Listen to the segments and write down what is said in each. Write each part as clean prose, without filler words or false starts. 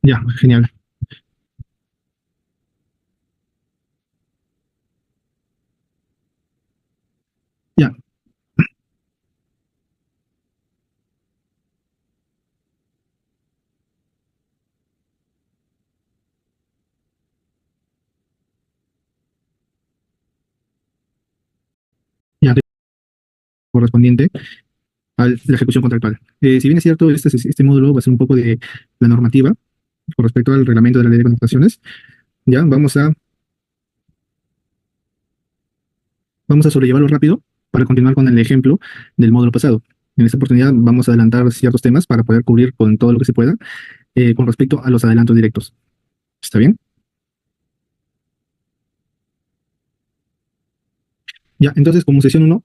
Ya, genial. Ya, ya, correspondiente a la ejecución contractual. Si bien es cierto, este módulo va a ser un poco de la normativa con respecto al reglamento de la ley de contrataciones, ya vamos a sobrellevarlo rápido para continuar con el ejemplo del módulo pasado. En esta oportunidad vamos a adelantar ciertos temas para poder cubrir con todo lo que se pueda con respecto a los adelantos directos. ¿Está bien? Ya, entonces como sesión uno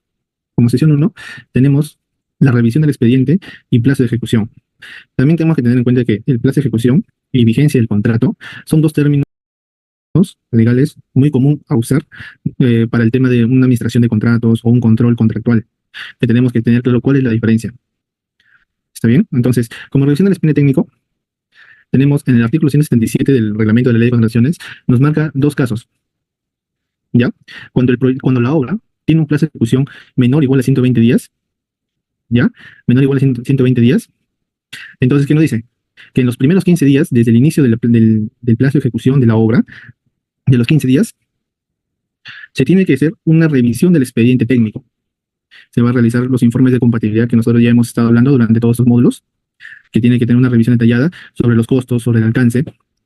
tenemos la revisión del expediente y plazo de ejecución. También tenemos que tener en cuenta que el plazo de ejecución y vigencia del contrato son dos términos legales muy común a usar para el tema de una administración de contratos o un control contractual, que tenemos que tener claro cuál es la diferencia. ¿Está bien? Entonces, como revisión del expediente técnico, tenemos en el artículo 177 del reglamento de la ley de contrataciones, nos marca dos casos, ¿ya? Cuando la obra tiene un plazo de ejecución menor o igual a 120 días, ¿ya? Menor o igual a 120 días. Entonces, ¿qué nos dice? Que en los primeros 15 días, desde el inicio del plazo de ejecución de la obra, de los 15 días, se tiene que hacer una revisión del expediente técnico. Se va a realizar los informes de compatibilidad que nosotros ya hemos estado hablando durante todos estos módulos, que tiene que tener una revisión detallada sobre los costos, sobre el alcance,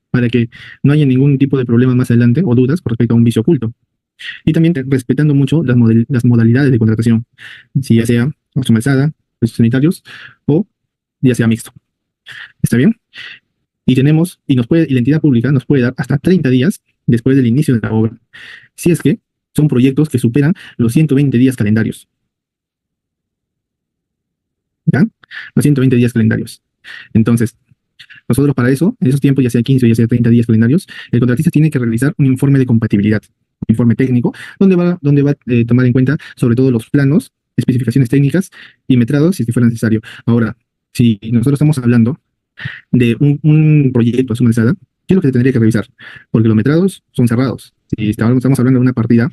para que no haya ningún tipo de problema más adelante o dudas con respecto a un vicio oculto. Y también respetando mucho las modalidades de contratación, si ya sea automatizada, precios sanitarios o ya sea mixto. ¿Está bien? Y la entidad pública nos puede dar hasta 30 días después del inicio de la obra, si es que son proyectos que superan los 120 días calendarios. ¿Ya? Los 120 días calendarios. Entonces, nosotros para eso, en esos tiempos, ya sea 15 o ya sea 30 días calendarios, el contratista tiene que realizar un informe de compatibilidad, un informe técnico, donde va a tomar en cuenta sobre todo los planos, especificaciones técnicas y metrados si es que fuera necesario. Ahora, si nosotros estamos hablando de un proyecto a suma alzada, ¿qué es lo que se tendría que revisar? Porque los metrados son cerrados. Si estamos hablando de una partida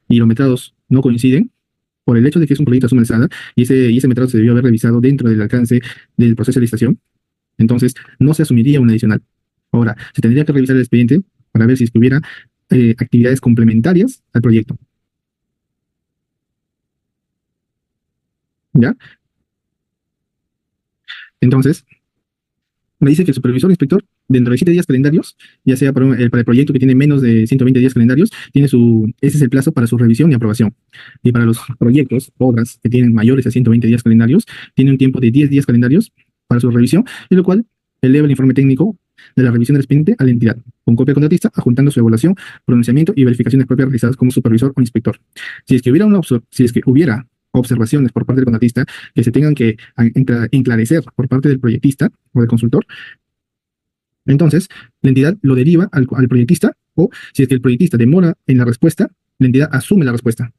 y los metrados no coinciden, por el hecho de que es un proyecto a suma alzada y ese metrado se debió haber revisado dentro del alcance del proceso de licitación, entonces no se asumiría un adicional. Ahora, se tendría que revisar el expediente para ver si es que hubiera actividades complementarias al proyecto. ¿Ya? Entonces, me dice que el supervisor o inspector, dentro de 7 días calendarios, ya sea para el proyecto que tiene menos de 120 días calendarios, ese es el plazo para su revisión y aprobación. Y para los proyectos, obras que tienen mayores a 120 días calendarios, tiene un tiempo de 10 días calendarios para su revisión, y lo cual eleva el informe técnico de la revisión del expediente a la entidad, con copia contratista, adjuntando su evaluación, pronunciamiento y verificaciones propias realizadas como supervisor o inspector. Si es que hubiera observaciones por parte del contratista que se tengan que enclarecer por parte del proyectista o del consultor, entonces la entidad lo deriva al proyectista, o si es que el proyectista demora en la respuesta, la entidad asume la respuesta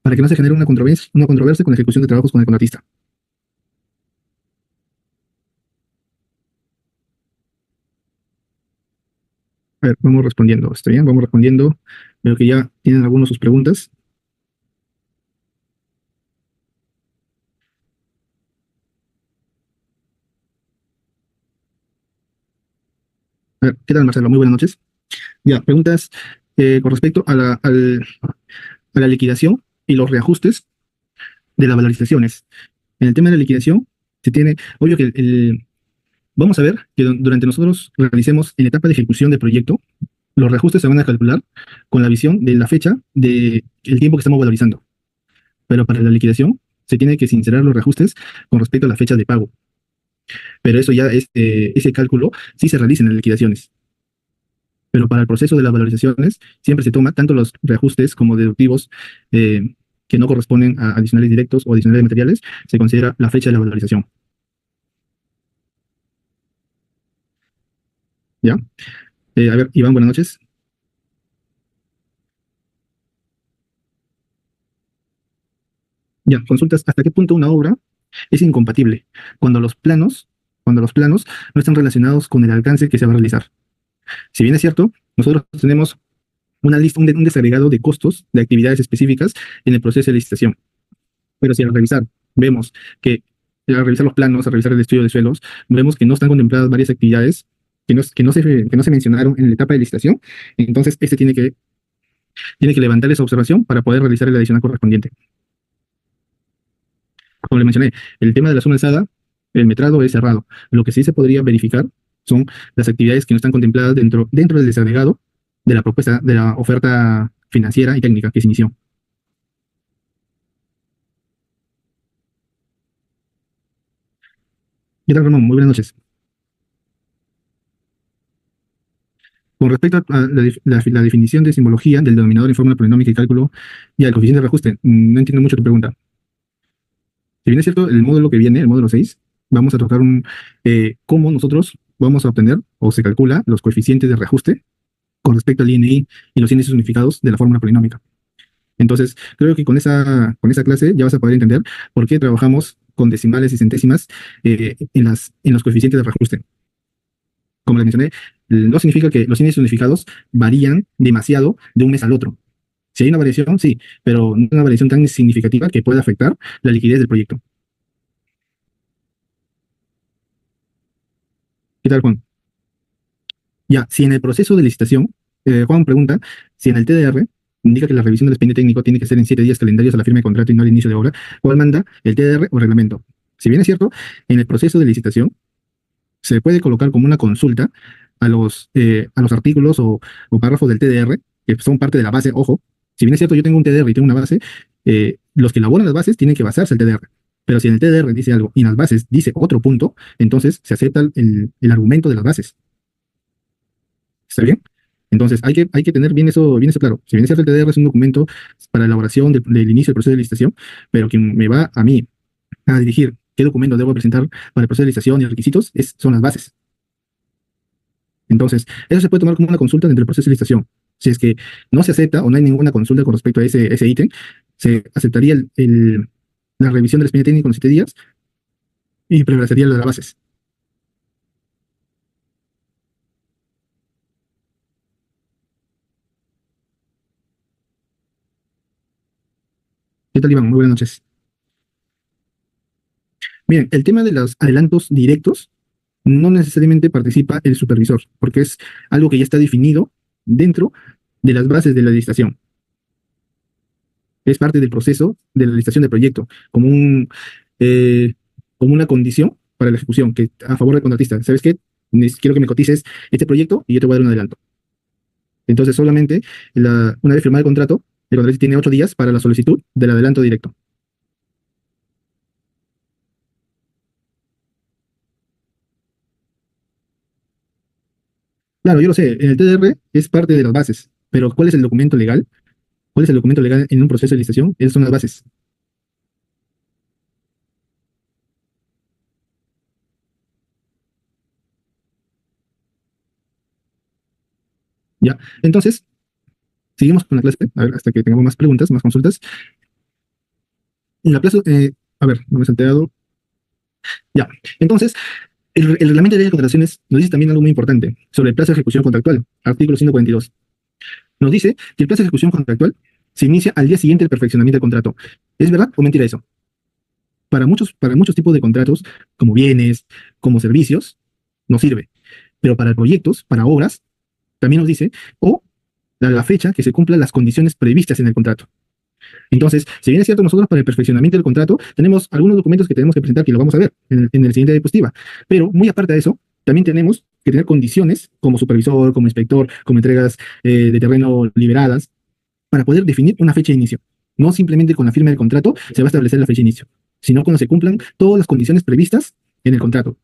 para que no se genere una controversia con la ejecución de trabajos con el contratista. A ver, vamos respondiendo. ¿Está bien? Vamos respondiendo. Veo que ya tienen algunos sus preguntas. A ver, ¿qué tal, Marcelo? Muy buenas noches. Ya, preguntas con respecto a la liquidación y los reajustes de las valorizaciones. En el tema de la liquidación, se tiene, obvio que vamos a ver que durante nosotros realicemos en la etapa de ejecución del proyecto, los reajustes se van a calcular con la visión de la fecha del tiempo que estamos valorizando. Pero para la liquidación se tiene que sincerar los reajustes con respecto a la fecha de pago. Pero eso ya ese cálculo sí se realiza en las liquidaciones. Pero para el proceso de las valorizaciones siempre se toma tanto los reajustes como deductivos eh, que no corresponden a adicionales directos o adicionales de materiales, se considera la fecha de la valorización. ¿Ya? A ver, Iván, buenas noches. Ya, consultas hasta qué punto una obra es incompatible cuando los planos cuando los planos no están relacionados con el alcance que se va a realizar. Si bien es cierto, nosotros tenemos una lista, un desagregado de costos de actividades específicas en el proceso de licitación. Pero si al revisar vemos que al revisar los planos, al revisar el estudio de suelos, vemos que no están contempladas varias actividades que no se mencionaron en la etapa de licitación, entonces este tiene que levantar esa observación para poder realizar el adicional correspondiente. Como le mencioné, el tema de la suma alzada, el metrado es cerrado. Lo que sí se podría verificar son las actividades que no están contempladas dentro del desagregado de la propuesta, de la oferta financiera y técnica que se inició. ¿Qué tal, Ramón? Muy buenas noches. Con respecto a la definición de simbología del denominador en fórmula polinómica y cálculo y al coeficiente de reajuste, no entiendo mucho tu pregunta. Si bien es cierto, el módulo que viene, el módulo 6, vamos a tocar cómo nosotros vamos a obtener o se calcula los coeficientes de reajuste con respecto al INI y los índices unificados de la fórmula polinómica. Entonces, creo que con esa clase ya vas a poder entender por qué trabajamos con decimales y centésimas en los coeficientes de reajuste. Como les mencioné, no significa que los índices unificados varían demasiado de un mes al otro. Si hay una variación, sí, pero no una variación tan significativa que pueda afectar la liquidez del proyecto. ¿Qué tal, Juan? Ya, si en el proceso de licitación, Juan pregunta si en el TDR indica que la revisión del expediente técnico tiene que ser en 7 días calendarios a la firma de contrato y no al inicio de obra, ¿cuál manda el TDR o reglamento? Si bien es cierto, en el proceso de licitación se puede colocar como una consulta a los artículos o párrafos del TDR, que son parte de la base. Ojo, si bien es cierto, yo tengo un TDR y tengo una base, los que elaboran las bases tienen que basarse en el TDR. Pero si en el TDR dice algo y en las bases dice otro punto, entonces se acepta el argumento de las bases. ¿Está bien? Entonces, hay que tener bien eso claro. Si bien es cierto, el TDR es un documento para elaboración del inicio del proceso de licitación, pero quien me va a mí a dirigir qué documento debo presentar para el proceso de licitación y requisitos son las bases. Entonces, eso se puede tomar como una consulta dentro del proceso de licitación. Si es que no se acepta o no hay ninguna consulta con respecto a ese ítem, se aceptaría la revisión del expediente técnico en los 7 días y prevalecería lo de las bases. ¿Qué tal, Iván? Muy buenas noches. Bien, el tema de los adelantos directos no necesariamente participa el supervisor, porque es algo que ya está definido dentro de las bases de la licitación. Es parte del proceso de la licitación del proyecto, eh, como una condición para la ejecución, que a favor del contratista. ¿Sabes qué? Quiero que me cotices este proyecto y yo te voy a dar un adelanto. Entonces, solamente una vez firmado el contratista tiene 8 días para la solicitud del adelanto directo. Claro, yo lo sé, en el TDR es parte de las bases, pero ¿cuál es el documento legal? ¿Cuál es el documento legal en un proceso de licitación? Esas son las bases. ¿Ya? Entonces, seguimos con la clase, a ver, hasta que tengamos más preguntas, más consultas. En la plazo, a ver, no me he salteado. Ya. Entonces, el reglamento de ley de contrataciones nos dice también algo muy importante sobre el plazo de ejecución contractual, artículo 142. Nos dice que el plazo de ejecución contractual se inicia al día siguiente del perfeccionamiento del contrato. ¿Es verdad o mentira eso? Para muchos tipos de contratos, como bienes, como servicios, nos sirve. Pero para proyectos, para obras, también nos dice, o la fecha que se cumplan las condiciones previstas en el contrato. Entonces, si bien es cierto, nosotros para el perfeccionamiento del contrato tenemos algunos documentos que tenemos que presentar, que lo vamos a ver en el siguiente diapositiva, pero muy aparte de eso, también tenemos que tener condiciones como supervisor, como inspector, como entregas de terreno liberadas, para poder definir una fecha de inicio. No simplemente con la firma del contrato se va a establecer la fecha de inicio, sino cuando se cumplan todas las condiciones previstas en el contrato.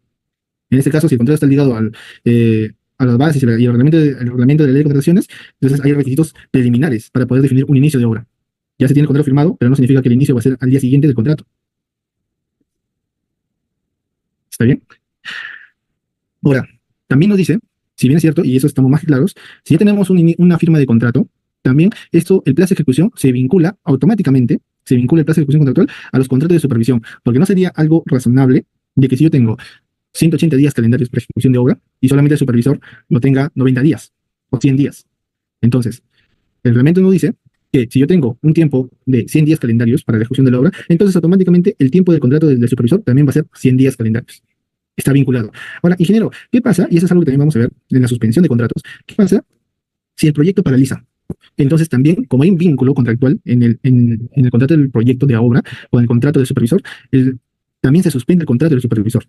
En este caso, si el contrato está ligado a las bases y el reglamento de la ley de contrataciones, entonces hay requisitos preliminares para poder definir un inicio de obra. Ya se tiene el contrato firmado, pero no significa que el inicio va a ser al día siguiente del contrato. ¿Está bien? Ahora, también nos dice, si bien es cierto, y eso estamos más claros, si ya tenemos una firma de contrato, también el plazo de ejecución se vincula automáticamente, se vincula el plazo de ejecución contractual a los contratos de supervisión, porque no sería algo razonable de que si yo tengo 180 días calendarios para ejecución de obra y solamente el supervisor lo tenga 90 días o 100 días. Entonces, el reglamento nos dice que si yo tengo un tiempo de 100 días calendarios para la ejecución de la obra, entonces automáticamente el tiempo del contrato del supervisor también va a ser 100 días calendarios. Está vinculado. Ahora, ingeniero, ¿qué pasa? Y eso es algo que también vamos a ver en la suspensión de contratos. ¿Qué pasa si el proyecto paraliza? Entonces también, como hay un vínculo contractual en el contrato del proyecto de obra con el contrato del supervisor, también se suspende el contrato del supervisor.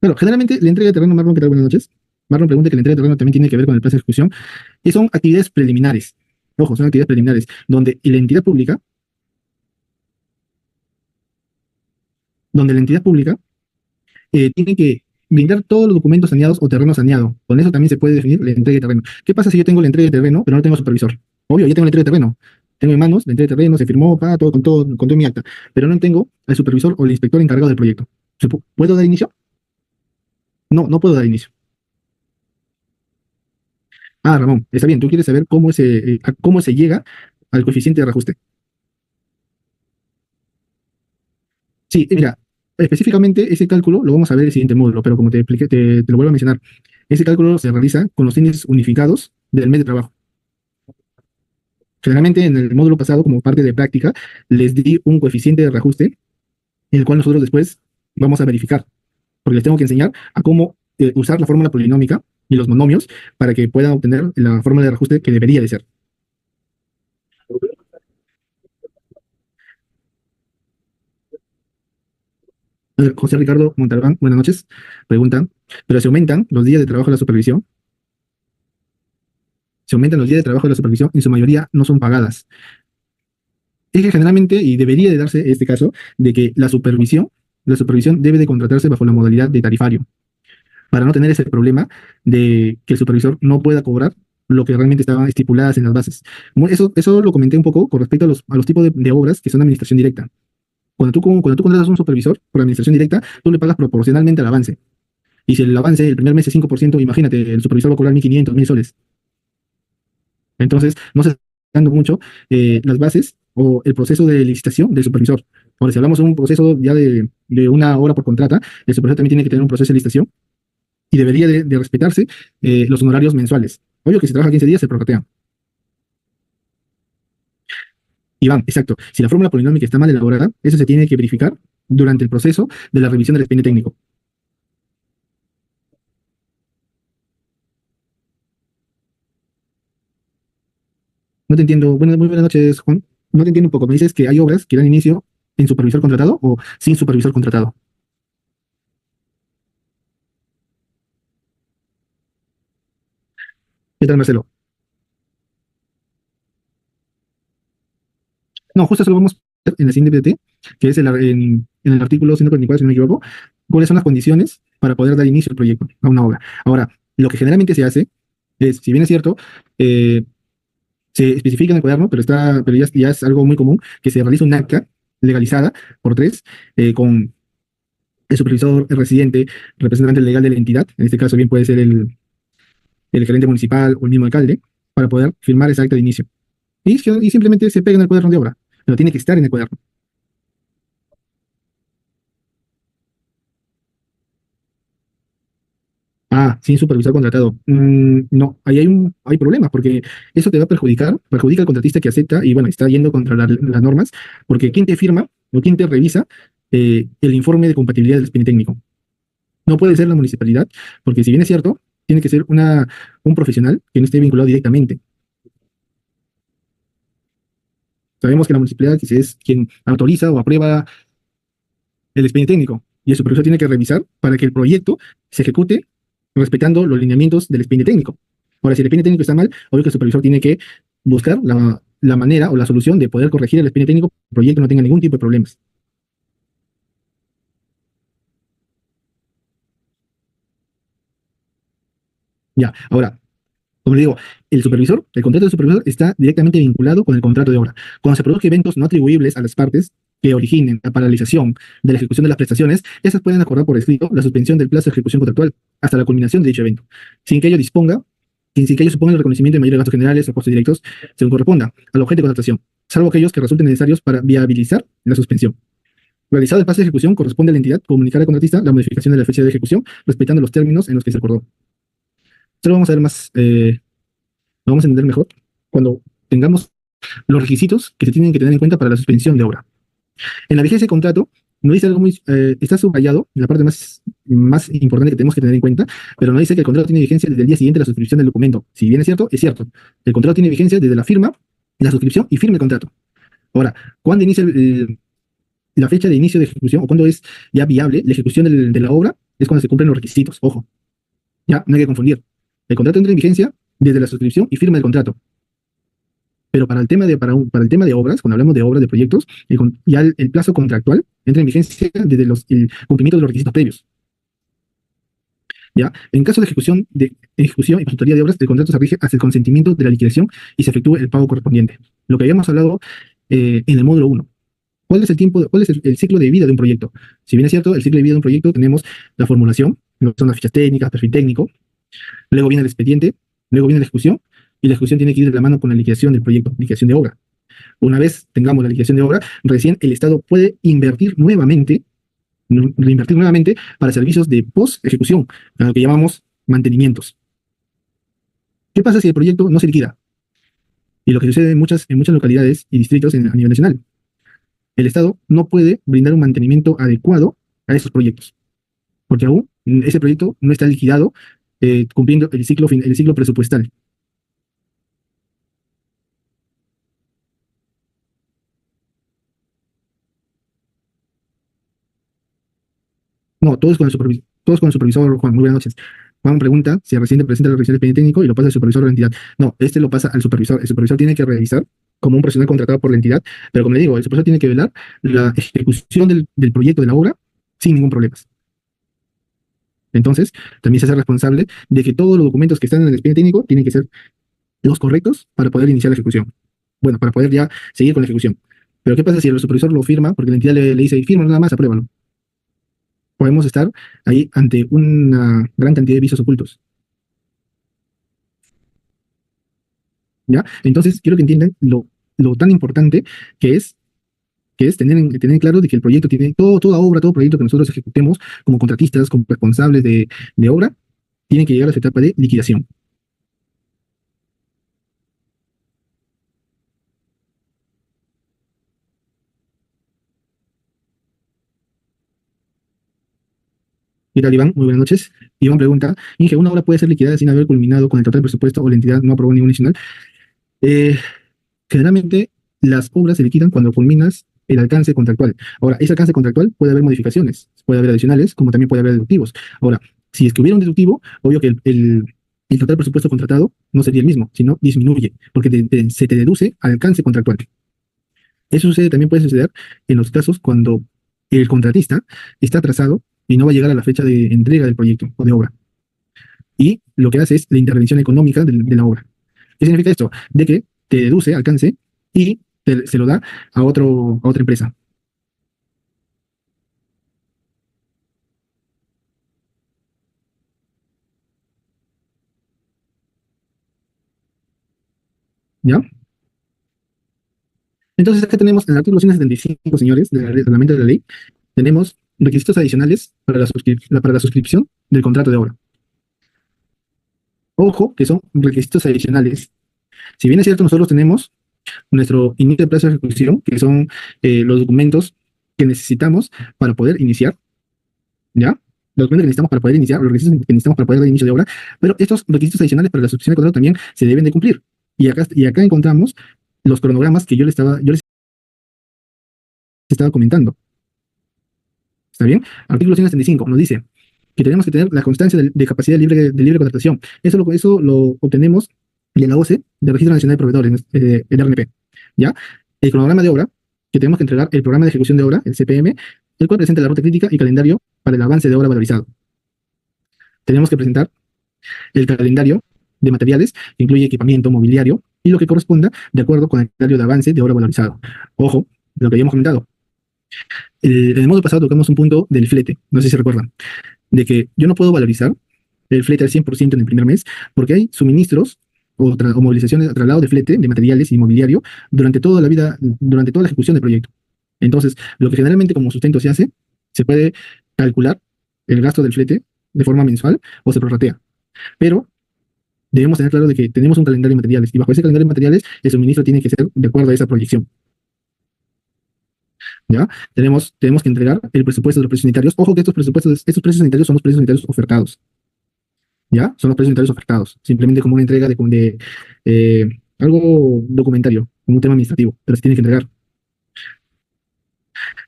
Claro, generalmente la entrega de terreno, Marlon, ¿qué tal? Buenas noches. Marlon pregunta que la entrega de terreno también tiene que ver con el plazo de ejecución y son actividades preliminares. Ojo, son actividades preliminares, donde la entidad pública tiene que brindar todos los documentos saneados o terreno saneado. Con eso también se puede definir la entrega de terreno. ¿Qué pasa si yo tengo la entrega de terreno, pero no tengo supervisor? Obvio, yo tengo la entrega de terreno. Tengo en manos la entrega de terreno, se firmó, todo, con todo mi acta, pero no tengo al supervisor o el inspector encargado del proyecto. ¿Puedo dar inicio? No, no puedo dar inicio. Ah, Ramón, está bien, tú quieres saber cómo se llega al coeficiente de reajuste. Sí, mira, específicamente ese cálculo lo vamos a ver en el siguiente módulo, pero como te expliqué, te lo vuelvo a mencionar. Ese cálculo se realiza con los índices unificados del mes de trabajo. Generalmente en el módulo pasado, como parte de práctica, les di un coeficiente de reajuste, el cual nosotros después vamos a verificar, porque les tengo que enseñar a cómo usar la fórmula polinómica y los monomios para que puedan obtener la fórmula de reajuste que debería de ser. José Ricardo Montalbán, buenas noches. Pregunta, pero se aumentan los días de trabajo de la supervisión, en su mayoría no son pagadas. Es que generalmente, y debería de darse este caso, de que la supervisión debe de contratarse bajo la modalidad de tarifario, para no tener ese problema de que el supervisor no pueda cobrar lo que realmente estaban estipuladas en las bases. Eso lo comenté un poco con respecto a los tipos de obras que son de administración directa. Cuando tú contratas a un supervisor por administración directa, tú le pagas proporcionalmente al avance. Y si el avance el primer mes es 5%, imagínate, el supervisor va a cobrar 1.500, 1.000 soles. Entonces, no se está dando mucho las bases o el proceso de licitación del supervisor. Ahora, si hablamos de un proceso ya de una hora por contrata, el supervisor también tiene que tener un proceso de licitación y debería de respetarse los honorarios mensuales. Obvio que si trabaja 15 días se prorratea. Iván, exacto. Si la fórmula polinómica está mal elaborada, eso se tiene que verificar durante el proceso de la revisión del expediente técnico. No te entiendo. Muy buenas noches, Juan. No te entiendo un poco. Me dices que hay obras que dan inicio en supervisor contratado o sin supervisor contratado. ¿Qué tal, Marcelo? No, justo eso lo vamos a ver en el siguiente PPT, que es en el artículo 144, si no me equivoco, cuáles son las condiciones para poder dar inicio al proyecto, a una obra. Ahora, lo que generalmente se hace es, si bien es cierto, eh, se especifica en el cuaderno, pero ya es algo muy común, que se realice un acta legalizada por tres, con el supervisor, el residente, representante legal de la entidad, en este caso bien puede ser el gerente municipal o el mismo alcalde, para poder firmar esa acta de inicio. Y simplemente se pega en el cuaderno de obra, pero tiene que estar en el cuaderno. Ah, sin supervisor contratado. No, ahí hay problemas porque eso te va a perjudica al contratista que acepta y bueno, está yendo contra las normas, porque ¿quién te firma o quién te revisa el informe de compatibilidad del expediente técnico? No puede ser la municipalidad, porque si bien es cierto, tiene que ser un profesional que no esté vinculado directamente. Sabemos que la municipalidad es quien autoriza o aprueba el expediente técnico y el supervisor tiene que revisar para que el proyecto se ejecute respetando los lineamientos del expediente técnico. Ahora, si el expediente técnico está mal, obvio que el supervisor tiene que buscar la manera o la solución de poder corregir el expediente técnico para que el proyecto no tenga ningún tipo de problemas. Ya, ahora, como le digo, el contrato del supervisor está directamente vinculado con el contrato de obra. Cuando se produzcan eventos no atribuibles a las partes que originen la paralización de la ejecución de las prestaciones, esas pueden acordar por escrito la suspensión del plazo de ejecución contractual hasta la culminación de dicho evento, sin que ello disponga, sin que ello suponga el reconocimiento de mayores gastos generales o costos directos, según corresponda al objeto de contratación, salvo aquellos que resulten necesarios para viabilizar la suspensión. Realizado el pase de ejecución, corresponde a la entidad comunicar al contratista la modificación de la fecha de ejecución, respetando los términos en los que se acordó. Esto lo vamos a ver más, lo vamos a entender mejor cuando tengamos los requisitos que se tienen que tener en cuenta para la suspensión de obra. En la vigencia de contrato, no dice algo muy, está subrayado, en la parte más importante que tenemos que tener en cuenta, pero no dice que el contrato tiene vigencia desde el día siguiente a la suscripción del documento. Si bien es cierto, es cierto. El contrato tiene vigencia desde la firma, la suscripción y firma el contrato. Ahora, ¿cuándo inicia la fecha de inicio de ejecución o cuándo es ya viable la ejecución de la obra? Es cuando se cumplen los requisitos. Ojo, ya no hay que confundir. El contrato entra en vigencia desde la suscripción y firma del contrato. Pero para el tema de obras, cuando hablamos de obras, de proyectos, ya el plazo contractual entra en vigencia desde el cumplimiento de los requisitos previos. ¿Ya? En caso de ejecución y consultoría de obras, el contrato se rige hasta el consentimiento de la liquidación y se efectúe el pago correspondiente. Lo que habíamos hablado en el módulo 1. ¿Cuál es el ciclo de vida de un proyecto? Si bien es cierto, el ciclo de vida de un proyecto tenemos la formulación, lo que son las fichas técnicas, perfil técnico, luego viene el expediente, luego viene la ejecución, y la ejecución tiene que ir de la mano con la liquidación del proyecto, liquidación de obra. Una vez tengamos la liquidación de obra, recién el Estado puede reinvertir nuevamente para servicios de post-ejecución, a lo que llamamos mantenimientos. ¿Qué pasa si el proyecto no se liquida? Y lo que sucede en muchas localidades y distritos a nivel nacional. El Estado no puede brindar un mantenimiento adecuado a esos proyectos, porque aún ese proyecto no está liquidado, cumpliendo el ciclo presupuestal. No, todos con el supervisor, Juan. Muy buenas noches. Juan pregunta si el residente presenta la revisión del expediente técnico y lo pasa al supervisor de la entidad. No, este lo pasa al supervisor. El supervisor tiene que revisar como un profesional contratado por la entidad, pero como le digo, el supervisor tiene que velar la ejecución del proyecto de la obra sin ningún problema. Entonces, también se hace responsable de que todos los documentos que están en el expediente técnico tienen que ser los correctos para poder iniciar la ejecución. Bueno, para poder ya seguir con la ejecución. Pero ¿qué pasa si el supervisor lo firma? Porque la entidad le dice, firma nada más, apruébalo. Podemos estar ahí ante una gran cantidad de vicios ocultos. ¿Ya? Entonces, quiero que entiendan lo tan importante que es tener claro de que el proyecto tiene, toda obra, todo proyecto que nosotros ejecutemos como contratistas, como responsables de obra, tiene que llegar a su etapa de liquidación. ¿Qué tal, Iván? Muy buenas noches. Iván pregunta, Inge, ¿una obra puede ser liquidada sin haber culminado con el total presupuesto o la entidad no aprobó ningún adicional? Eh, Generalmente, las obras se liquidan cuando culminas el alcance contractual. Ahora, ese alcance contractual puede haber modificaciones, puede haber adicionales, como también puede haber deductivos. Ahora, si es que hubiera un deductivo, obvio que el total presupuesto contratado no sería el mismo, sino disminuye, porque se te deduce al alcance contractual. Eso también puede suceder en los casos cuando el contratista está atrasado y no va a llegar a la fecha de entrega del proyecto o de obra. Y lo que hace es la intervención económica de la obra. ¿Qué significa esto? De que te deduce alcance y se lo da a otra empresa. ¿Ya? Entonces, acá tenemos en el artículo 175, señores, del reglamento de la ley, tenemos requisitos adicionales para la suscripción del contrato de obra. Ojo, que son requisitos adicionales. Si bien es cierto, nosotros tenemos nuestro inicio de plazo de ejecución, que son los documentos que necesitamos para poder iniciar, ¿ya? Los documentos que necesitamos para poder iniciar, los requisitos que necesitamos para poder dar inicio de obra, pero estos requisitos adicionales para la suscripción de contrato también se deben de cumplir. Y acá encontramos los cronogramas que yo les estaba comentando. ¿Está bien? Artículo 175 nos dice que tenemos que tener la constancia de capacidad de libre contratación. Eso lo obtenemos de la OCE, del Registro Nacional de Proveedores, el RNP. ¿Ya? El cronograma de obra, que tenemos que entregar el programa de ejecución de obra, el CPM, el cual presenta la ruta crítica y calendario para el avance de obra valorizado. Tenemos que presentar el calendario de materiales, que incluye equipamiento, mobiliario, y lo que corresponda de acuerdo con el calendario de avance de obra valorizado. Ojo, lo que habíamos comentado. En el módulo pasado tocamos un punto del flete, no sé si se recuerdan, de que yo no puedo valorizar el flete al 100% en el primer mes, porque hay suministros o movilizaciones a traslado de flete de materiales y mobiliario durante toda la ejecución del proyecto. Entonces, lo que generalmente como sustento se hace, se puede calcular el gasto del flete de forma mensual o se prorratea. Pero debemos tener claro de que tenemos un calendario de materiales y bajo ese calendario de materiales el suministro tiene que ser de acuerdo a esa proyección. ¿Ya? Tenemos que entregar el presupuesto de los precios unitarios. Ojo que estos precios unitarios son los precios unitarios ofertados. ¿Ya? Son los precios unitarios ofertados. Simplemente como una entrega de algo documentario, como un tema administrativo, pero se tiene que entregar.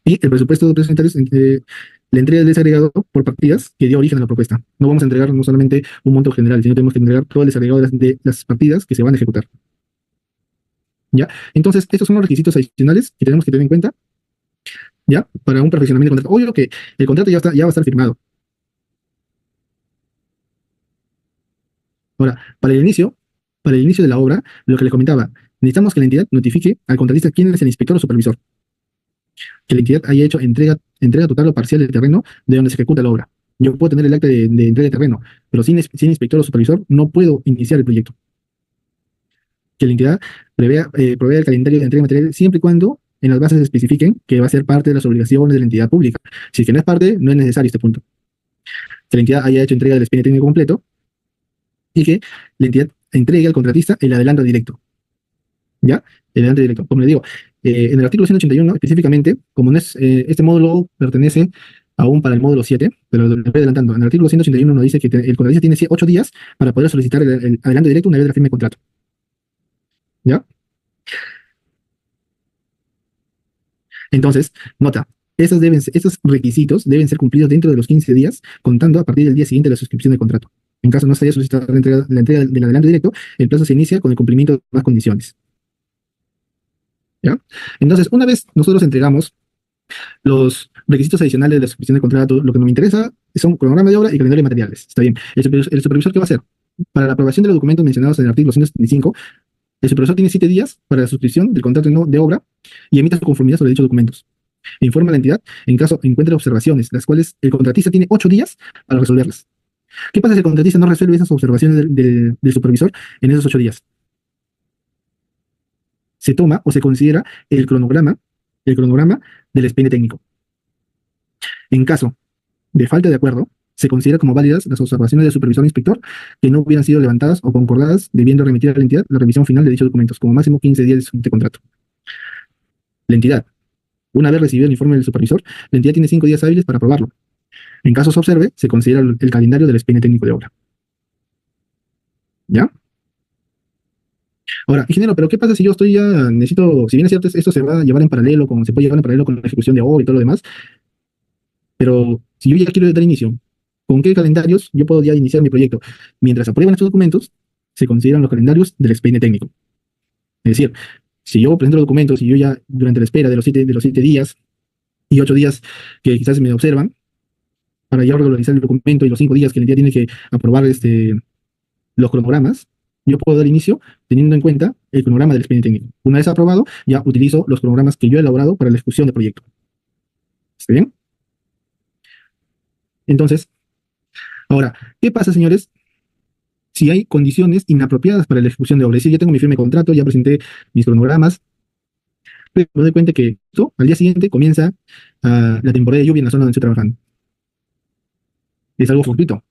Y el presupuesto de precios unitarios, la entrega es desagregado por partidas que dio origen a la propuesta. No vamos a entregar no solamente un monto general, sino tenemos que entregar todo el desagregado de las partidas que se van a ejecutar. ¿Ya? Entonces, estos son los requisitos adicionales que tenemos que tener en cuenta, ¿ya? Para un perfeccionamiento del contrato. Obvio que el contrato ya va a estar firmado. Ahora, para el inicio de la obra, lo que les comentaba, necesitamos que la entidad notifique al contratista quién es el inspector o supervisor, que la entidad haya hecho entrega total o parcial del terreno de donde se ejecuta la obra. Yo puedo tener el acta de entrega de terreno, pero sin inspector o supervisor no puedo iniciar el proyecto. Que la entidad provea el calendario de entrega de material siempre y cuando en las bases se especifiquen que va a ser parte de las obligaciones de la entidad pública. Si es que no es parte, no es necesario este punto. Que la entidad haya hecho entrega del expediente técnico completo y que la entidad entregue al contratista el adelanto directo. ¿Ya? El adelanto directo. Como le digo, en el artículo 181 específicamente, como no es, este módulo pertenece aún para el módulo 7, pero lo voy adelantando. En el artículo 181 nos dice que el contratista tiene 8 días para poder solicitar el adelanto directo una vez de la firma de contrato. ¿Ya? Entonces, nota, estos requisitos deben ser cumplidos dentro de los 15 días, contando a partir del día siguiente de la suscripción del contrato. En caso no se haya solicitado la entrega del adelanto directo, el plazo se inicia con el cumplimiento de más condiciones. ¿Ya? Entonces, una vez nosotros entregamos los requisitos adicionales de la suscripción del contrato, lo que nos interesa son cronograma de obra y calendario de materiales. Está bien. El supervisor, ¿qué va a hacer? Para la aprobación de los documentos mencionados en el artículo 175, el supervisor tiene 7 días para la suscripción del contrato de obra y emite su conformidad sobre dichos documentos. Informa a la entidad en caso encuentre observaciones, las cuales el contratista tiene 8 días para resolverlas. ¿Qué pasa si el contratista no resuelve esas observaciones del supervisor en esos 8 días? Se toma o se considera el cronograma del expediente técnico. En caso de falta de acuerdo, se considera como válidas las observaciones del supervisor o inspector que no hubieran sido levantadas o concordadas, debiendo remitir a la entidad la revisión final de dichos documentos, como máximo 15 días de contrato. La entidad, una vez recibido el informe del supervisor, la entidad tiene 5 días hábiles para aprobarlo. En caso se observe, se considera el calendario del expediente técnico de obra. ¿Ya? Ahora, ingeniero, pero ¿qué pasa si yo si bien es cierto, esto se va a llevar en paralelo, se puede llevar en paralelo con la ejecución de obra y todo lo demás, pero si yo ya quiero dar inicio, ¿con qué calendarios yo puedo ya iniciar mi proyecto? Mientras aprueban estos documentos, se consideran los calendarios del expediente técnico. Es decir, si yo presento los documentos y yo ya durante la espera de los siete días y 8 días que quizás me observan, para ya regularizar el documento y los 5 días que el día tiene que aprobar los cronogramas, yo puedo dar inicio teniendo en cuenta el cronograma del expediente técnico. Una vez aprobado, ya utilizo los cronogramas que yo he elaborado para la ejecución del proyecto. ¿Está bien? Entonces, ahora, ¿qué pasa, señores, si hay condiciones inapropiadas para la ejecución de obra? Es decir, ya tengo mi firme contrato, ya presenté mis cronogramas, pero me doy cuenta que esto, al día siguiente comienza la temporada de lluvia en la zona donde estoy trabajando. Es algo fortuito.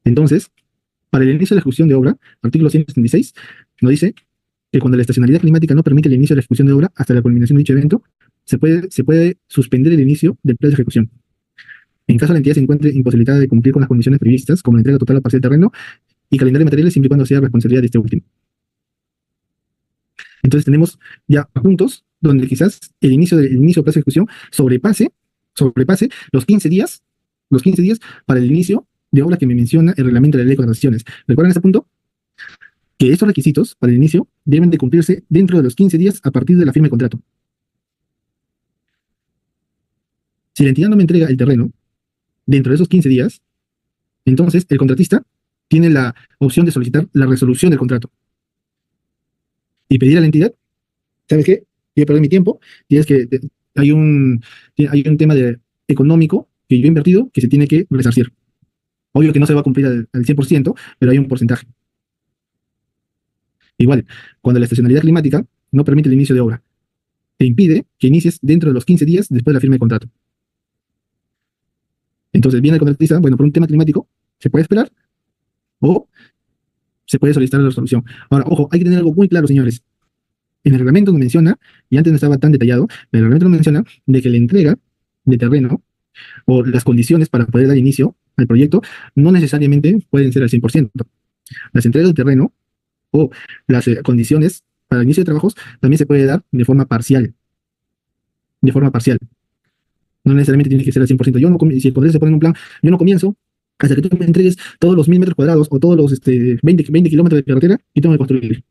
Entonces, para el inicio de la ejecución de obra, artículo 176, nos dice que cuando la estacionalidad climática no permite el inicio de la ejecución de obra hasta la culminación de dicho evento, se puede suspender el inicio del plazo de ejecución. En caso la entidad se encuentre imposibilitada de cumplir con las condiciones previstas, como la entrega total o parcial del terreno y calendario de materiales, siempre y cuando sea responsabilidad de este último. Entonces tenemos ya puntos donde quizás el inicio del plazo de ejecución sobrepase los 15 días para el inicio de obra que me menciona el reglamento de la ley de contrataciones. ¿Recuerdan ese punto? Que estos requisitos para el inicio deben de cumplirse dentro de los 15 días a partir de la firma de contrato. Si la entidad no me entrega el terreno dentro de esos 15 días, entonces el contratista tiene la opción de solicitar la resolución del contrato y pedir a la entidad, ¿sabes qué? Yo perdí mi tiempo, hay un tema económico que yo he invertido que se tiene que resarcir. Obvio que no se va a cumplir al 100%, pero hay un porcentaje. Igual, cuando la estacionalidad climática no permite el inicio de obra, te impide que inicies dentro de los 15 días después de la firma de contrato. Entonces viene el contratista, bueno, por un tema climático, se puede esperar o se puede solicitar la resolución. Ahora, ojo, hay que tener algo muy claro, señores. En el reglamento nos menciona, y antes no estaba tan detallado, pero el reglamento nos menciona de que la entrega de terreno o las condiciones para poder dar inicio al proyecto no necesariamente pueden ser al 100%. Las entregas de terreno o las condiciones para el inicio de trabajos también se puede dar de forma parcial, de forma parcial. No necesariamente tiene que ser al 100%. Yo no, si el contrato se pone en un plan, yo no comienzo hasta que tú me entregues todos los 1000 metros cuadrados o todos los 20 kilómetros de carretera y tengo que construir.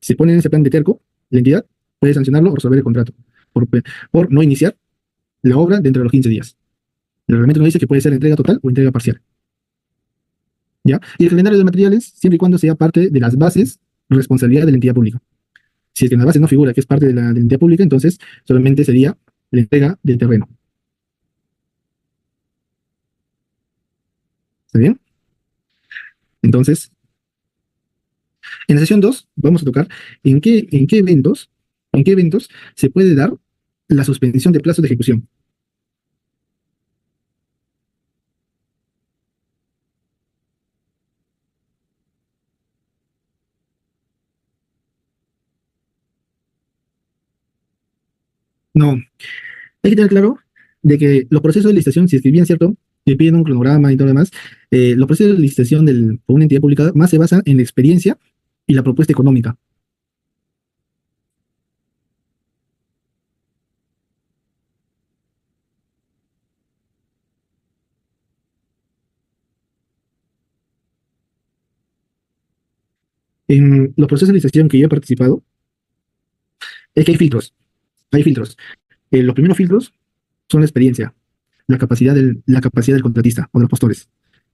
Si se pone en ese plan de terco, la entidad puede sancionarlo o resolver el contrato por no iniciar la obra dentro de los 15 días. El reglamento nos dice que puede ser entrega total o entrega parcial. ¿Ya? Y el calendario de materiales, siempre y cuando sea parte de las bases, responsabilidad de la entidad pública. Si es que en la base no figura que es parte de la entidad pública, entonces solamente sería la entrega del terreno. ¿Está bien? Entonces, en la sesión 2 vamos a tocar en qué eventos se puede dar la suspensión de plazo de ejecución. No, hay que tener claro de que los procesos de licitación, si es que bien cierto, que piden un cronograma y todo lo demás, los procesos de licitación por una entidad pública más se basan en la experiencia y la propuesta económica. En los procesos de licitación que yo he participado, es que hay filtros, hay filtros. Los primeros filtros son la experiencia, la capacidad del contratista o de los postores.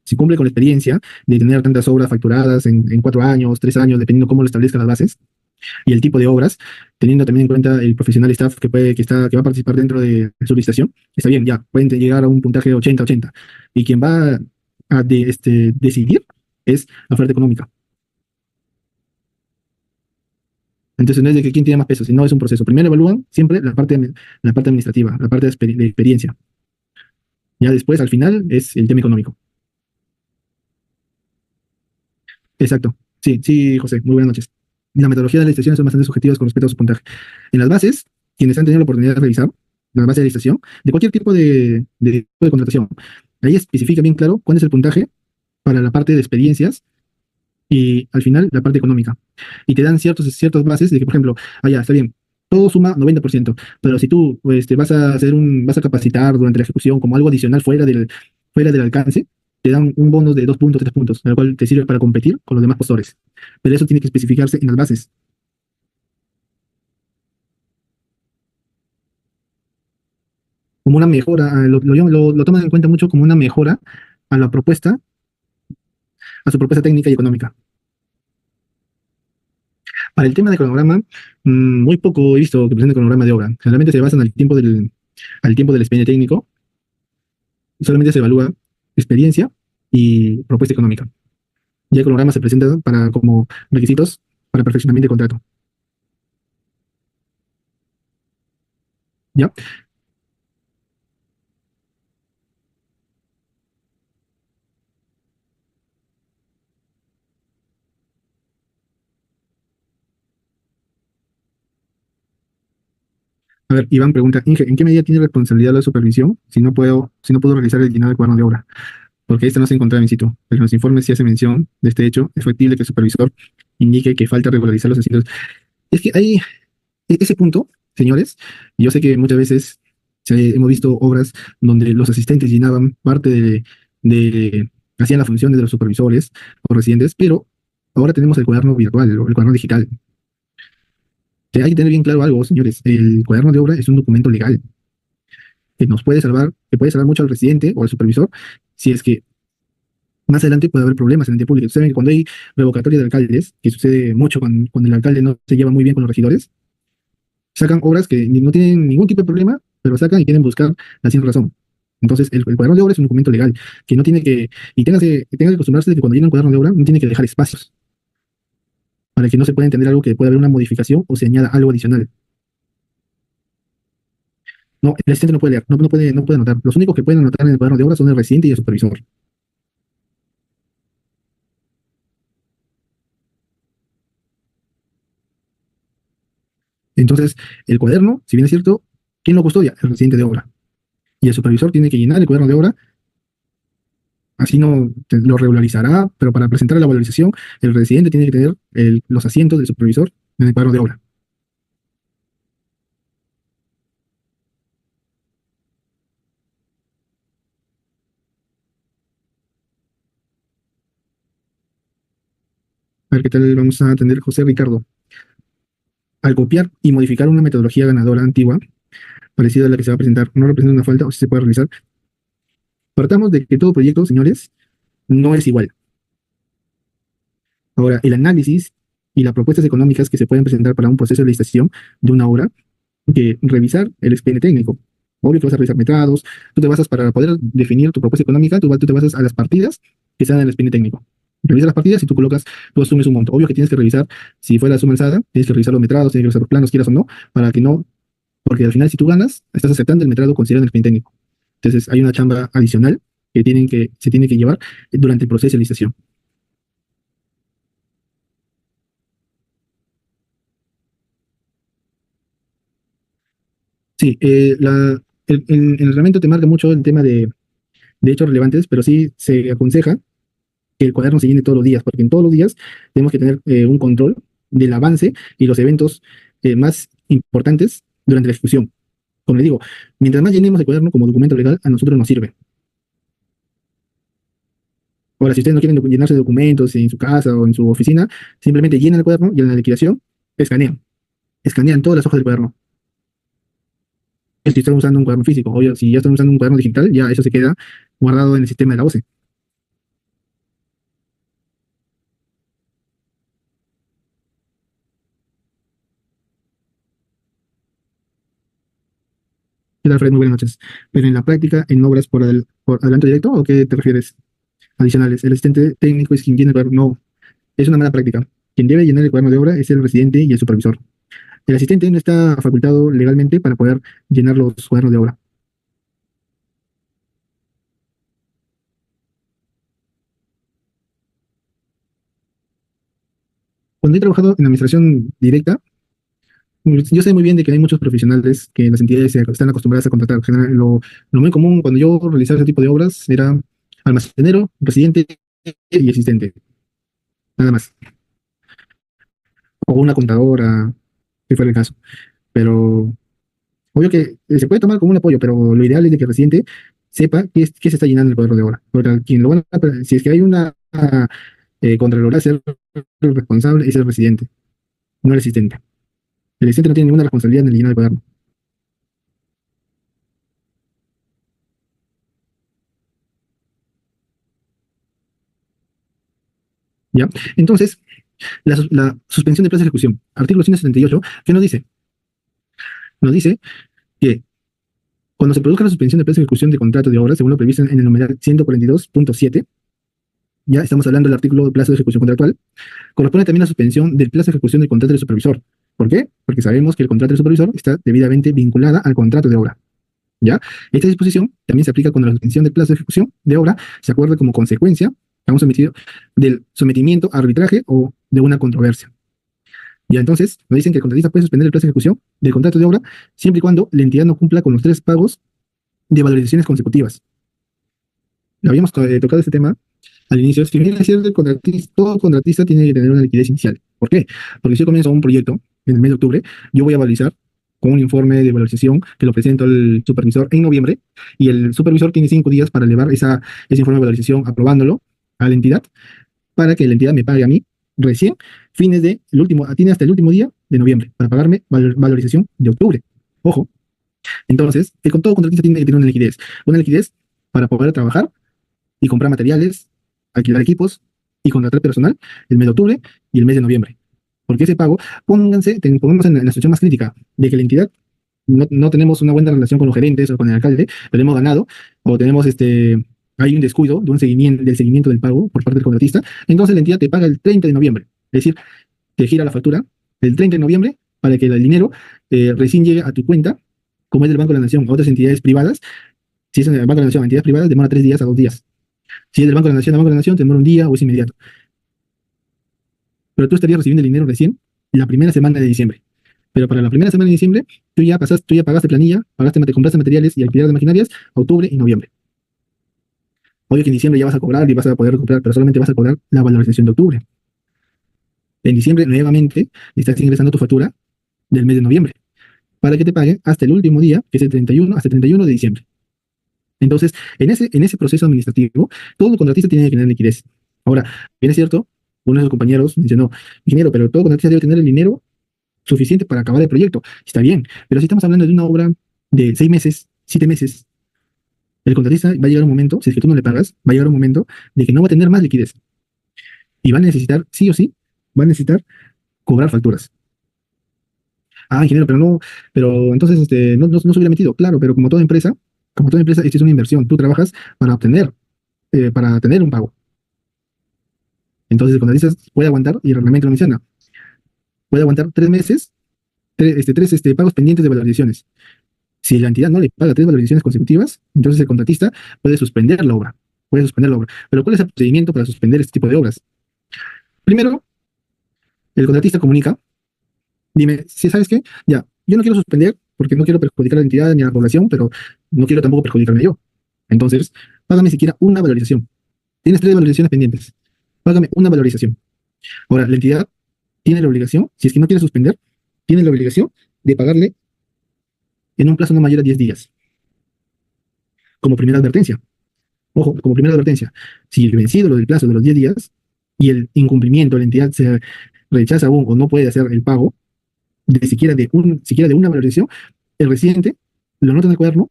Si cumple con la experiencia de tener tantas obras facturadas en 4 años, 3 años, dependiendo cómo lo establezcan las bases, y el tipo de obras, teniendo también en cuenta el profesional staff que va a participar dentro de su licitación, está bien, ya, pueden llegar a un puntaje de 80-80. Y quien va a decidir es la oferta económica. Entonces no es de que quién tiene más peso, sino es un proceso. Primero evalúan siempre la parte administrativa, la parte de experiencia. Ya después, al final, es el tema económico. Exacto. Sí, sí, José, muy buenas noches. La metodología de la licitación son bastante subjetivas con respecto a su puntaje. En las bases, quienes han tenido la oportunidad de revisar las bases de licitación, de cualquier tipo de contratación, ahí especifica bien claro cuál es el puntaje para la parte de experiencias y al final la parte económica. Y te dan ciertas bases de que, por ejemplo, allá está bien, todo suma 90%, pero si tú te vas a capacitar durante la ejecución como algo adicional fuera del alcance, te dan un bonus de 2 puntos, 3 puntos, el cual te sirve para competir con los demás postores. Pero eso tiene que especificarse en las bases, como una mejora, lo toman en cuenta mucho como una mejora a la propuesta, a su propuesta técnica y económica. Para el tema de cronograma, muy poco he visto que presente cronograma de obra. Generalmente se basan al tiempo del expediente técnico y solamente se evalúa experiencia y propuesta económica. Ya el cronograma se presenta como requisitos para perfeccionamiento de contrato. ¿Ya? A ver, Iván pregunta, Inge, ¿en qué medida tiene responsabilidad la supervisión si no puedo realizar el llenado del cuaderno de obra? Porque este no se encontraba in situ. En los informes sí hace mención de este hecho. Es factible que el supervisor indique que falta regularizar los asientos. Es que hay ese punto, señores, yo sé que muchas veces hemos visto obras donde los asistentes llenaban parte hacían las funciones de los supervisores o residentes, pero ahora tenemos el cuaderno virtual, o el cuaderno digital. Hay que tener bien claro algo, señores. El cuaderno de obra es un documento legal que puede salvar mucho al residente o al supervisor si es que más adelante puede haber problemas en el ente público. Ustedes saben que cuando hay revocatoria de alcaldes, que sucede mucho cuando el alcalde no se lleva muy bien con los regidores, sacan obras que no tienen ningún tipo de problema, pero sacan y quieren buscar la sin razón. Entonces, el cuaderno de obra es un documento legal que no tiene que, y tenga que acostumbrarse de que cuando llena un cuaderno de obra no tiene que dejar espacios para que no se pueda entender algo que pueda haber una modificación o se añada algo adicional. No, el asistente no puede leer, no puede anotar. Los únicos que pueden anotar en el cuaderno de obra son el residente y el supervisor. Entonces, el cuaderno, si bien es cierto, ¿quién lo custodia? El residente de obra. Y el supervisor tiene que llenar el cuaderno de obra, así no lo regularizará, pero para presentar la valorización, el residente tiene que tener los asientos del supervisor en el cuaderno de obra. A ver qué tal vamos a atender José Ricardo. Al copiar y modificar una metodología ganadora antigua, parecida a la que se va a presentar, no representa una falta o si se puede realizar. Partamos de que todo proyecto, señores, no es igual. Ahora, el análisis y las propuestas económicas que se pueden presentar para un proceso de licitación de una obra, que revisar el expediente técnico. Obvio que vas a revisar metrados, tú te basas para poder definir tu propuesta económica, tú te basas a las partidas que están en el expediente técnico. Revisas las partidas y tú colocas, tú asumes un monto. Obvio que tienes que revisar, si fue la suma alzada, tienes que revisar los metrados, tienes que revisar los planos, quieras o no, para que no, porque al final si tú ganas, estás aceptando el metrado considerado en el expediente técnico. Entonces hay una chamba adicional se tiene que llevar durante el proceso de licitación. Sí, el reglamento te marca mucho el tema de hechos relevantes, pero sí se aconseja que el cuaderno se llene todos los días, porque en todos los días tenemos que tener un control del avance y los eventos más importantes durante la ejecución. Como les digo, mientras más llenemos el cuaderno como documento legal, a nosotros nos sirve. Ahora, si ustedes no quieren llenarse de documentos en su casa o en su oficina, simplemente llenan el cuaderno y en la liquidación escanean. Escanean todas las hojas del cuaderno. Si están usando un cuaderno físico, o si ya están usando un cuaderno digital, ya eso se queda guardado en el sistema de la OCE. ¿Qué tal, Fred? Muy buenas noches. Pero en la práctica, en obras por adelanto directo, ¿o qué te refieres? Adicionales. El asistente técnico es quien llena el cuaderno. No, es una mala práctica. Quien debe llenar el cuaderno de obra es el residente y el supervisor. El asistente no está facultado legalmente para poder llenar los cuadernos de obra. Cuando he trabajado en administración directa, yo sé muy bien de que hay muchos profesionales que las entidades están acostumbradas a contratar. Lo muy común cuando yo realizaba ese tipo de obras era almacenero, residente y asistente, nada más. O una contadora, si fuera el caso. Pero obvio que se puede tomar como un apoyo, pero lo ideal es de que el residente sepa qué se está llenando el cuadro de obra. Porque quien lo van si es que hay una contraloría, ser el responsable es el residente, no el asistente. El asistente no tiene ninguna responsabilidad en el llenar del cuaderno. ¿Ya? Entonces, la suspensión de plazo de ejecución. Artículo 178, ¿qué nos dice? Nos dice que cuando se produzca la suspensión de plazo de ejecución de contrato de obra, según lo previsto en el numeral 142.7, ya estamos hablando del artículo de plazo de ejecución contractual, corresponde también la suspensión del plazo de ejecución del contrato del supervisor. ¿Por qué? Porque sabemos que el contrato del supervisor está debidamente vinculada al contrato de obra. ¿Ya? Esta disposición también se aplica cuando la suspensión del plazo de ejecución de obra se acuerde como consecuencia a un sometido del sometimiento a arbitraje o de una controversia. Ya entonces, nos dicen que el contratista puede suspender el plazo de ejecución del contrato de obra siempre y cuando la entidad no cumpla con los 3 pagos de valorizaciones consecutivas. Habíamos tocado este tema al inicio. Si bien es cierto, todo contratista tiene que tener una liquidez inicial. ¿Por qué? Porque si yo comienzo un proyecto en el mes de octubre, yo voy a valorizar con un informe de valorización que lo presento al supervisor en noviembre y el supervisor tiene 5 días para elevar ese informe de valorización aprobándolo a la entidad para que la entidad me pague a mí recién tiene hasta el último día de noviembre para pagarme valorización de octubre. Ojo. Entonces, con todo contratista tiene que tener una liquidez para poder trabajar y comprar materiales, alquilar equipos y contratar personal el mes de octubre y el mes de noviembre. Porque ese pago, pongamos en la situación más crítica de que la entidad no tenemos una buena relación con los gerentes o con el alcalde, pero hemos ganado o tenemos hay un descuido del seguimiento del pago por parte del contratista, entonces la entidad te paga el 30 de noviembre. Es decir, te gira la factura el 30 de noviembre para que el dinero recién llegue a tu cuenta como es del Banco de la Nación a otras entidades privadas, si es en el Banco de la Nación a entidades privadas, demora 3 días a 2 días. Si es del Banco de la Nación a Banco de la Nación, te demora un día o es inmediato. Pero tú estarías recibiendo el dinero recién la primera semana de diciembre. Pero para la primera semana de diciembre, tú ya pagaste planilla, compraste materiales y alquiler de maquinarias a octubre y noviembre. Obvio que en diciembre ya vas a cobrar y vas a poder recuperar, pero solamente vas a cobrar la valorización de octubre. En diciembre, nuevamente, estás ingresando tu factura del mes de noviembre para que te paguen hasta el último día, que es el 31, hasta el 31 de diciembre. Entonces, en ese proceso administrativo, todo contratista tiene que tener liquidez. Ahora, bien es cierto, uno de sus compañeros mencionó, ingeniero, pero todo contratista debe tener el dinero suficiente para acabar el proyecto. Está bien, pero si estamos hablando de una obra de 6 meses, 7 meses, el contratista va a llegar un momento, si es que tú no le pagas, va a llegar un momento de que no va a tener más liquidez. Y va a necesitar, sí o sí, va a necesitar cobrar facturas. Ah, ingeniero, pero no, pero entonces no se hubiera metido. Claro, pero como toda empresa, esto es una inversión. Tú trabajas para tener un pago. Entonces, el contratista puede aguantar, y el reglamento lo menciona, puede aguantar 3 meses, tres pagos pendientes de valorizaciones. Si la entidad no le paga 3 valorizaciones consecutivas, entonces el contratista puede suspender la obra. Puede suspender la obra. Pero ¿cuál es el procedimiento para suspender este tipo de obras? Primero, el contratista comunica, dime, si sabes qué, ya, yo no quiero suspender porque no quiero perjudicar a la entidad ni a la población, pero no quiero tampoco perjudicarme yo. Entonces, págame siquiera una valorización. Tienes 3 valorizaciones pendientes. Págame una valorización. Ahora, la entidad tiene la obligación, si es que no quiere suspender, tiene la obligación de pagarle en un plazo no mayor a 10 días. Como primera advertencia. Ojo, como primera advertencia. Si el vencido lo del plazo de los 10 días y el incumplimiento de la entidad se rechaza aún o no puede hacer el pago, siquiera de una valorización, el residente lo anota en el cuaderno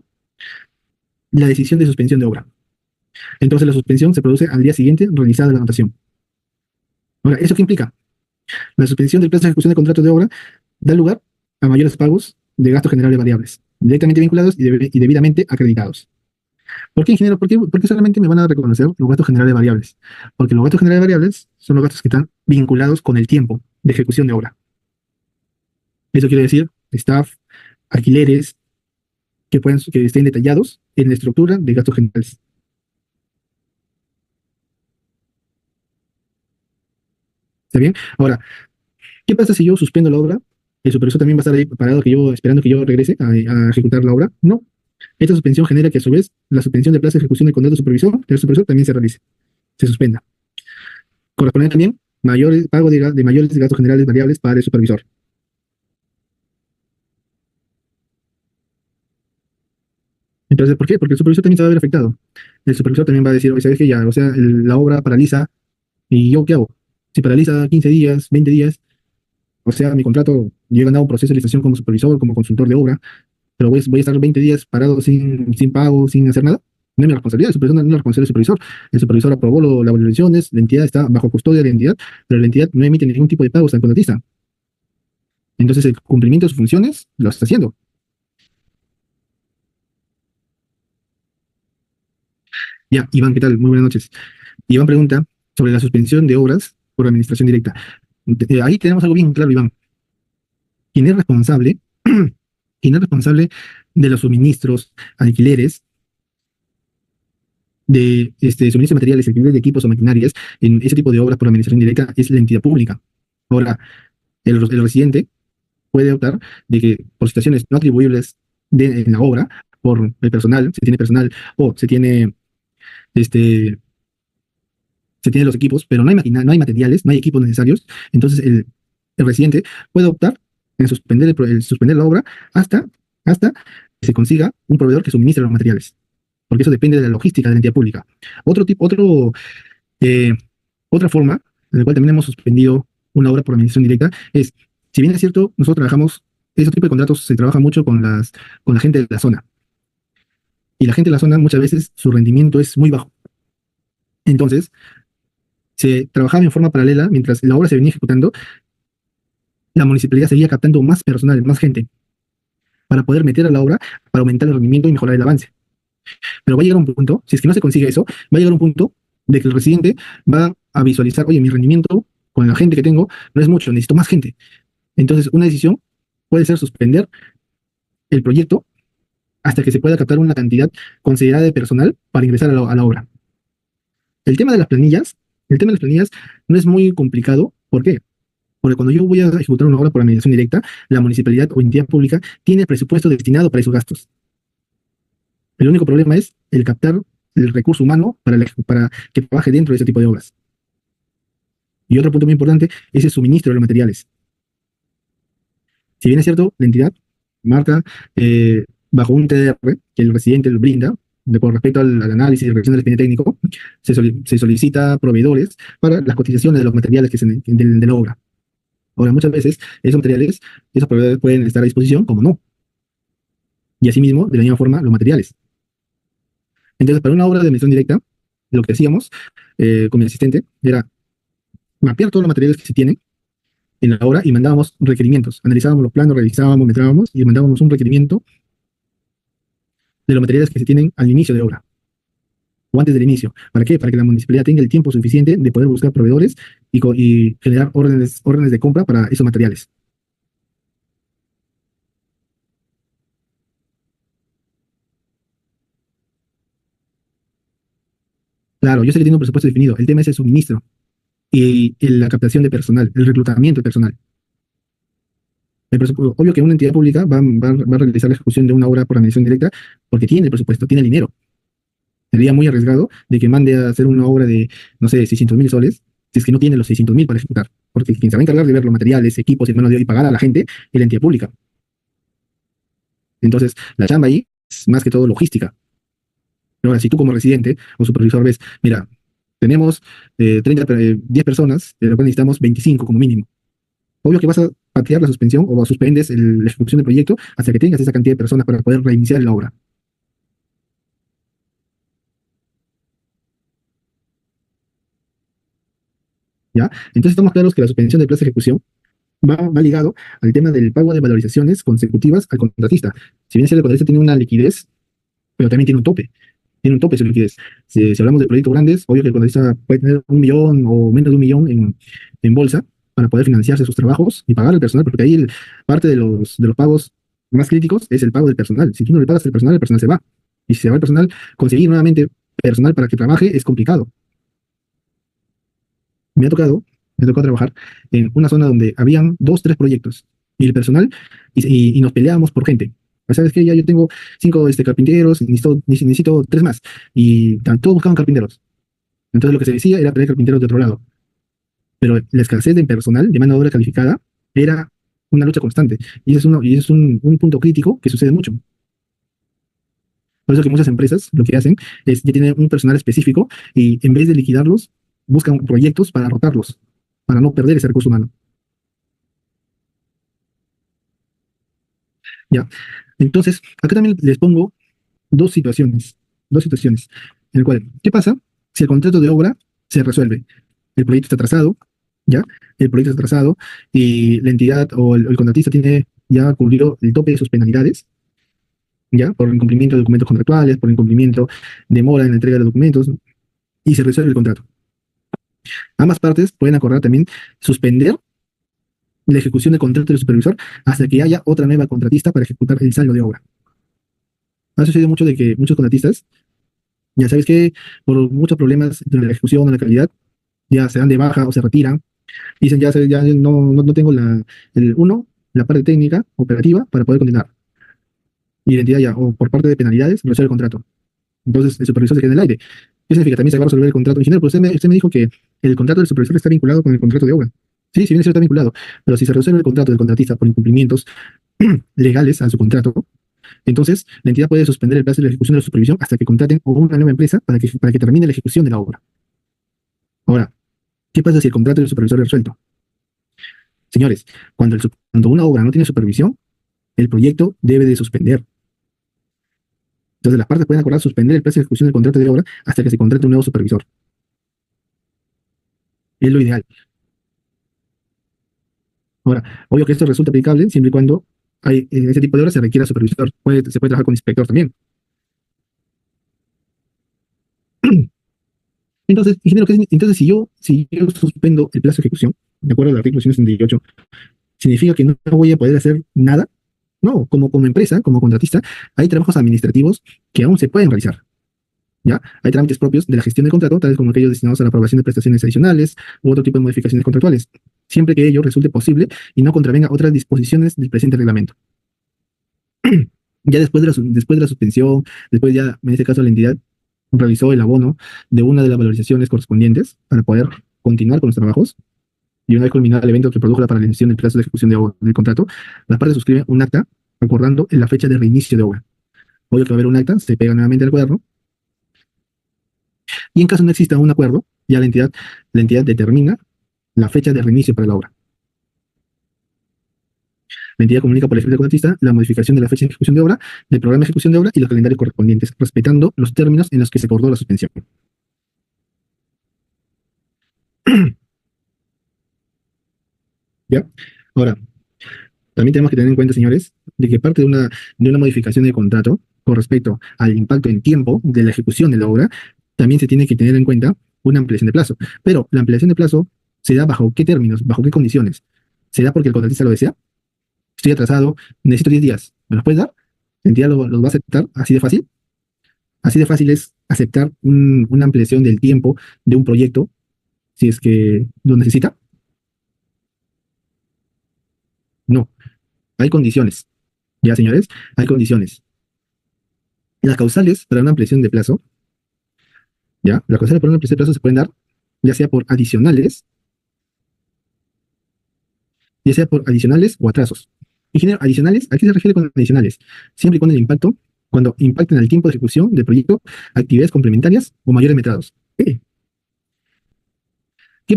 la decisión de suspensión de obra. Entonces la suspensión se produce al día siguiente realizada la anotación. Ahora, ¿eso qué implica? La suspensión del plazo de ejecución de contrato de obra da lugar a mayores pagos de gastos generales variables, directamente vinculados y debidamente acreditados. ¿Por qué, ingeniero? ¿Por qué solamente me van a reconocer los gastos generales variables? Porque los gastos generales variables son los gastos que están vinculados con el tiempo de ejecución de obra. Eso quiere decir staff, alquileres, que estén detallados en la estructura de gastos generales. ¿Está bien? Ahora, ¿qué pasa si yo suspendo la obra? ¿El supervisor también va a estar ahí parado esperando que yo regrese a ejecutar la obra? No. Esta suspensión genera que a su vez la suspensión de plazo de ejecución del contrato del supervisor también se realice, se suspenda. Corresponde también mayor pago de mayores gastos generales variables para el supervisor. Entonces, ¿por qué? Porque el supervisor también se va a ver afectado. El supervisor también va a decir, oye, ¿sabes qué? Ya, o sea, la obra paraliza, ¿y yo qué hago? Si paraliza 15 días, 20 días, o sea, mi contrato, yo he ganado un proceso de licitación como supervisor, como consultor de obra, pero voy a estar 20 días parado sin pago, sin hacer nada. No es mi responsabilidad, el supervisor no es la responsabilidad del supervisor. El supervisor aprobó las valoraciones, la entidad está bajo custodia de la entidad, pero la entidad no emite ningún tipo de pagos al contratista. Entonces, el cumplimiento de sus funciones lo está haciendo. Ya, Iván, ¿qué tal? Muy buenas noches. Iván pregunta sobre la suspensión de obras por administración directa. Ahí tenemos algo bien claro, Iván. ¿Quién es responsable? ¿Quién es responsable de los suministros, alquileres, de suministro de materiales, alquiler de equipos o maquinarias en ese tipo de obras por administración directa? Es la entidad pública. Ahora, el residente puede optar de que por situaciones no atribuibles en la obra, por el personal, se tiene personal o este, se tiene los equipos, pero no hay materiales, no hay equipos necesarios, entonces el residente puede optar en suspender la obra hasta que se consiga un proveedor que suministre los materiales, porque eso depende de la logística de la entidad pública. Otro tipo, eh, otra forma en la cual también hemos suspendido una obra por administración directa es, si bien es cierto, nosotros trabajamos, ese tipo de contratos se trabaja mucho con la gente de la zona, y la gente de la zona muchas veces su rendimiento es muy bajo. Entonces, se trabajaba en forma paralela mientras la obra se venía ejecutando, la municipalidad seguía captando más personal, más gente, para poder meter a la obra, para aumentar el rendimiento y mejorar el avance. Pero va a llegar un punto, si es que no se consigue eso, va a llegar un punto de que el residente va a visualizar, oye, mi rendimiento con la gente que tengo no es mucho, necesito más gente. Entonces, una decisión puede ser suspender el proyecto, hasta que se pueda captar una cantidad considerada de personal para ingresar a la obra. El tema de las planillas, el tema de las planillas no es muy complicado. ¿Por qué? Porque cuando yo voy a ejecutar una obra por administración directa, la municipalidad o entidad pública tiene presupuesto destinado para esos gastos. El único problema es el captar el recurso humano para que trabaje dentro de ese tipo de obras. Y otro punto muy importante es el suministro de los materiales. Si bien es cierto, la entidad marca bajo un TDR que el residente lo brinda, con respecto al análisis y revisión del expediente técnico, se solicita proveedores para las cotizaciones de los materiales de la obra. Ahora, muchas veces esos proveedores pueden estar a disposición como no. Y asimismo, de la misma forma, los materiales. Entonces, para una obra de emisión directa, lo que hacíamos con mi asistente era mapear todos los materiales que se tienen en la obra y mandábamos requerimientos. Analizábamos los planos, revisábamos, metrábamos y mandábamos un requerimiento de los materiales que se tienen al inicio de obra o antes del inicio. ¿Para qué? Para que la municipalidad tenga el tiempo suficiente de poder buscar proveedores y generar órdenes de compra para esos materiales. Claro, yo sé que tiene un presupuesto definido. El tema es el suministro y la captación de personal, el reclutamiento de personal. Obvio que una entidad pública va a realizar la ejecución de una obra por admisión directa porque tiene el presupuesto, tiene el dinero. Sería muy arriesgado de que mande a hacer una obra de, no sé, 600.000 soles, si es que no tiene los 600.000 para ejecutar. Porque quien se va a encargar de ver los materiales, equipos y mano de obra y pagar a la gente es la entidad pública. Entonces, la chamba ahí es más que todo logística. Pero ahora, si tú como residente o supervisor ves, mira, tenemos 10 personas, de lo cual necesitamos 25 como mínimo. Obvio que vas a patear la suspensión o suspendes la ejecución del proyecto hasta que tengas esa cantidad de personas para poder reiniciar la obra. ¿Ya? Entonces estamos claros que la suspensión del plazo de ejecución va ligado al tema del pago de valorizaciones consecutivas al contratista. Si bien si el contratista tiene una liquidez, pero también tiene un tope su liquidez. Si hablamos de proyectos grandes, obvio que el contratista puede tener 1 millón o menos de 1 millón en bolsa para poder financiarse sus trabajos y pagar al personal, porque ahí parte de los pagos más críticos es el pago del personal. Si tú no le pagas al personal, el personal se va. Y si se va el personal, conseguir nuevamente personal para que trabaje es complicado. Me ha tocado, me tocó trabajar en una zona donde habían 2, 3 proyectos y el personal, y nos peleábamos por gente. ¿Sabes qué? Ya yo tengo 5 carpinteros, necesito 3 más. Y todos buscaban carpinteros. Entonces lo que se decía era traer carpinteros de otro lado. Pero la escasez de personal, de mano de obra calificada, era una lucha constante. Y es un punto crítico que sucede mucho. Por eso que muchas empresas lo que hacen es ya tienen un personal específico y en vez de liquidarlos, buscan proyectos para rotarlos, para no perder ese recurso humano. ¿Ya? Entonces, acá también les pongo dos situaciones, dos situaciones, en el cual, ¿qué pasa si el contrato de obra se resuelve? El proyecto está atrasado, ¿ya? El proyecto está atrasado y la entidad o el contratista tiene ya cubrió el tope de sus penalidades, ¿ya? Por incumplimiento de documentos contractuales, por incumplimiento de demora en la entrega de documentos, y se resuelve el contrato. Ambas partes pueden acordar también suspender la ejecución del contrato del supervisor hasta que haya otra nueva contratista para ejecutar el saldo de obra. Ha sucedido mucho de que muchos contratistas, ya sabes que por muchos problemas de la ejecución o la calidad, ya se dan de baja o se retiran. Dicen, ya no tengo la parte técnica, operativa, para poder continuar. Y la entidad ya, o por parte de penalidades, resuelve el contrato. Entonces, el supervisor se queda en el aire. ¿Qué significa? También se va a resolver el contrato. Ingeniero, pero usted me dijo que el contrato del supervisor está vinculado con el contrato de obra. Sí, si bien es cierto, está vinculado. Pero si se resuelve el contrato del contratista por incumplimientos legales a su contrato, entonces la entidad puede suspender el plazo de la ejecución de la supervisión hasta que contraten o una nueva empresa para que termine la ejecución de la obra. Ahora, ¿qué pasa si el contrato del supervisor es resuelto? Señores, cuando una obra no tiene supervisión, el proyecto debe de suspender. Entonces las partes pueden acordar suspender el plazo de ejecución del contrato de obra hasta que se contrate un nuevo supervisor. Es lo ideal. Ahora, obvio que esto resulta aplicable siempre y cuando en ese tipo de obras se requiera supervisor. Se puede trabajar con inspector también. Entonces, ingeniero, entonces si yo suspendo el plazo de ejecución, de acuerdo al artículo 168, significa que no voy a poder hacer nada. No, como empresa, como contratista, hay trabajos administrativos que aún se pueden realizar. ¿Ya? Hay trámites propios de la gestión del contrato, tales como aquellos destinados a la aprobación de prestaciones adicionales u otro tipo de modificaciones contractuales, siempre que ello resulte posible y no contravenga otras disposiciones del presente reglamento. Ya después de la suspensión, después ya, en este caso, la entidad realizó el abono de una de las valorizaciones correspondientes para poder continuar con los trabajos. Y una vez culminado el evento que produjo la paralización del plazo de ejecución del contrato, las partes suscriben un acta acordando en la fecha de reinicio de obra. Obvio que va a haber un acta, se pega nuevamente al cuaderno, y en caso no exista un acuerdo, ya la entidad determina la fecha de reinicio para la obra. La entidad comunica por escrito al contratista la modificación de la fecha de ejecución de obra, del programa de ejecución de obra y los calendarios correspondientes, respetando los términos en los que se acordó la suspensión. ¿Ya? Ahora, también tenemos que tener en cuenta, señores, de que parte de una modificación del contrato con respecto al impacto en tiempo de la ejecución de la obra, también se tiene que tener en cuenta una ampliación de plazo. Pero la ampliación de plazo se da bajo qué términos, bajo qué condiciones. ¿Se da porque el contratista lo desea? Estoy atrasado, necesito 10 días. ¿Me los puedes dar? ¿La entidad los va a aceptar así de fácil? Así de fácil es aceptar una ampliación del tiempo de un proyecto si es que lo necesita. No, hay condiciones. Ya, señores, hay condiciones. Las causales para una ampliación de plazo, ya, las causales para una ampliación de plazo se pueden dar ya sea por adicionales, ya sea por adicionales o atrasos. Ingeniero, adicionales, ¿a qué se refiere con adicionales? Siempre y cuando cuando impacten al tiempo de ejecución del proyecto, actividades complementarias o mayores metrados. ¿Qué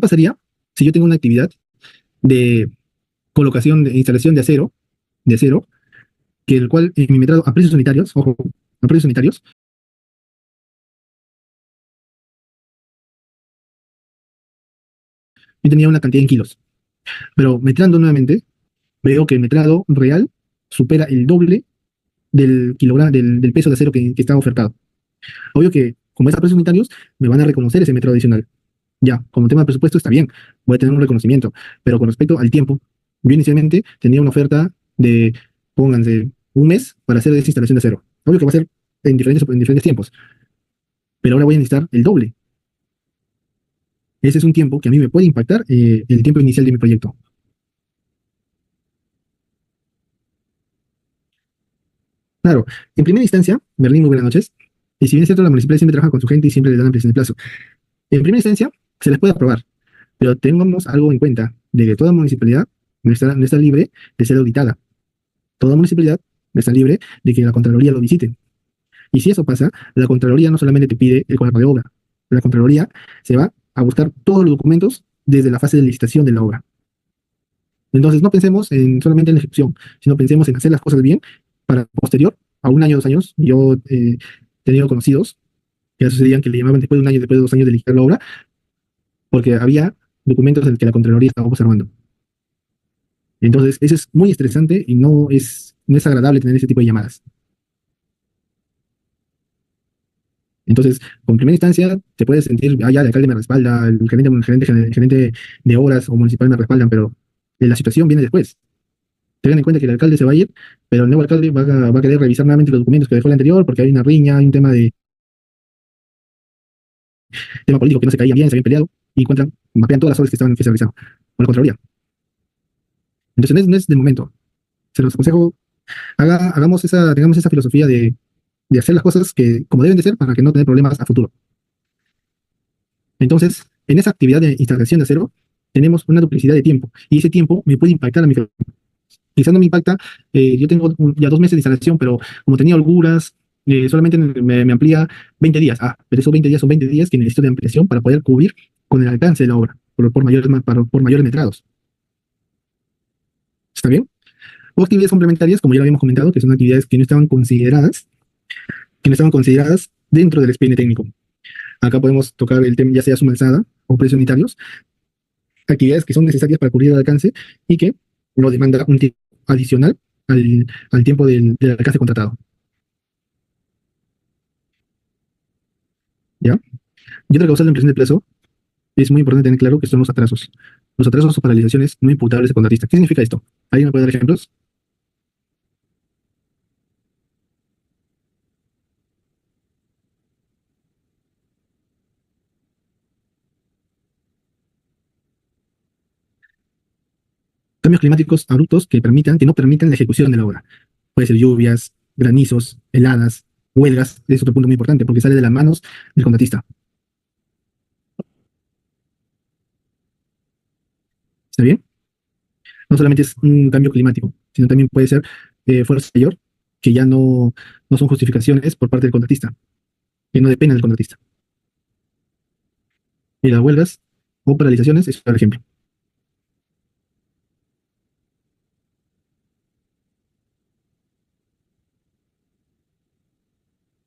pasaría si yo tengo una actividad de colocación, de instalación de acero, que el cual en mi metrado a precios unitarios, ojo, a precios unitarios, yo tenía una cantidad en kilos, pero metrando nuevamente, veo que el metrado real supera el doble del kilogramo, del peso de acero que estaba ofertado. Obvio que, como es a precios unitarios, me van a reconocer ese metrado adicional. Ya, como tema de presupuesto está bien, voy a tener un reconocimiento, pero con respecto al tiempo, yo inicialmente tenía una oferta de, pónganse, un mes para hacer esa instalación de acero. Obvio que va a ser en diferentes tiempos, pero ahora voy a necesitar el doble. Ese es un tiempo que a mí me puede impactar el tiempo inicial de mi proyecto. Claro, en primera instancia, Berlín, muy buenas noches. Y si bien es cierto, la municipalidad siempre trabaja con su gente y siempre le dan ampliación de plazo. En primera instancia, se les puede aprobar, pero tengamos algo en cuenta de que toda municipalidad no está libre de ser auditada. Toda municipalidad no está libre de que la Contraloría lo visite. Y si eso pasa, la Contraloría no solamente te pide el contrato de obra, la Contraloría se va a buscar todos los documentos desde la fase de licitación de la obra. Entonces, no pensemos solamente en la ejecución, sino pensemos en hacer las cosas bien para posterior, a un año, 2 años. Yo he tenido conocidos que ya sucedían que le llamaban después de un año, después de 2 años de licitar la obra, porque había documentos en los que la Contraloría estaba observando. Entonces, eso es muy estresante y no es agradable tener ese tipo de llamadas. Entonces, con primera instancia, te puedes sentir, ya el alcalde me respalda, el gerente de obras o municipal me respaldan, pero la situación viene después. Tengan en cuenta que el alcalde se va a ir, pero el nuevo alcalde va a querer revisar nuevamente los documentos que dejó el anterior porque hay una riña, hay un tema político que no se caía bien, se habían peleado y encuentran, mapean todas las obras que se realizaron con la Contraloría. Entonces, no es del momento. Se los aconsejo, tengamos esa filosofía de hacer las cosas como deben de ser para que no tener problemas a futuro. Entonces, en esa actividad de instalación de acero, tenemos una duplicidad de tiempo y ese tiempo me puede impactar a mi favor. Quizás no me impacta, yo tengo ya 2 meses de instalación, pero como tenía holguras, solamente me amplía 20 días. Pero esos 20 días son 20 días que necesito de ampliación para poder cubrir con el alcance de la obra, por mayores metrados. ¿Está bien? O actividades complementarias, como ya lo habíamos comentado, que son actividades que no estaban consideradas dentro del expediente técnico. Acá podemos tocar el tema, ya sea suma alzada o precios unitarios, actividades que son necesarias para cubrir el alcance y que no demanda un tiempo adicional al tiempo del alcance contratado. ¿Ya? Y otra causal de ampliación de plazo es muy importante tener claro que son los atrasos. Los atrasos o paralizaciones no imputables al contratista. ¿Qué significa esto? ¿Alguien me puede dar ejemplos? Cambios climáticos abruptos que no permitan la ejecución de la obra. Puede ser lluvias, granizos, heladas, huelgas, es otro punto muy importante porque sale de las manos del contratista. ¿Está bien? No solamente es un cambio climático, sino también puede ser fuerza mayor, que ya no son justificaciones por parte del contratista, que no dependen del contratista. Y las huelgas o paralizaciones es otro ejemplo.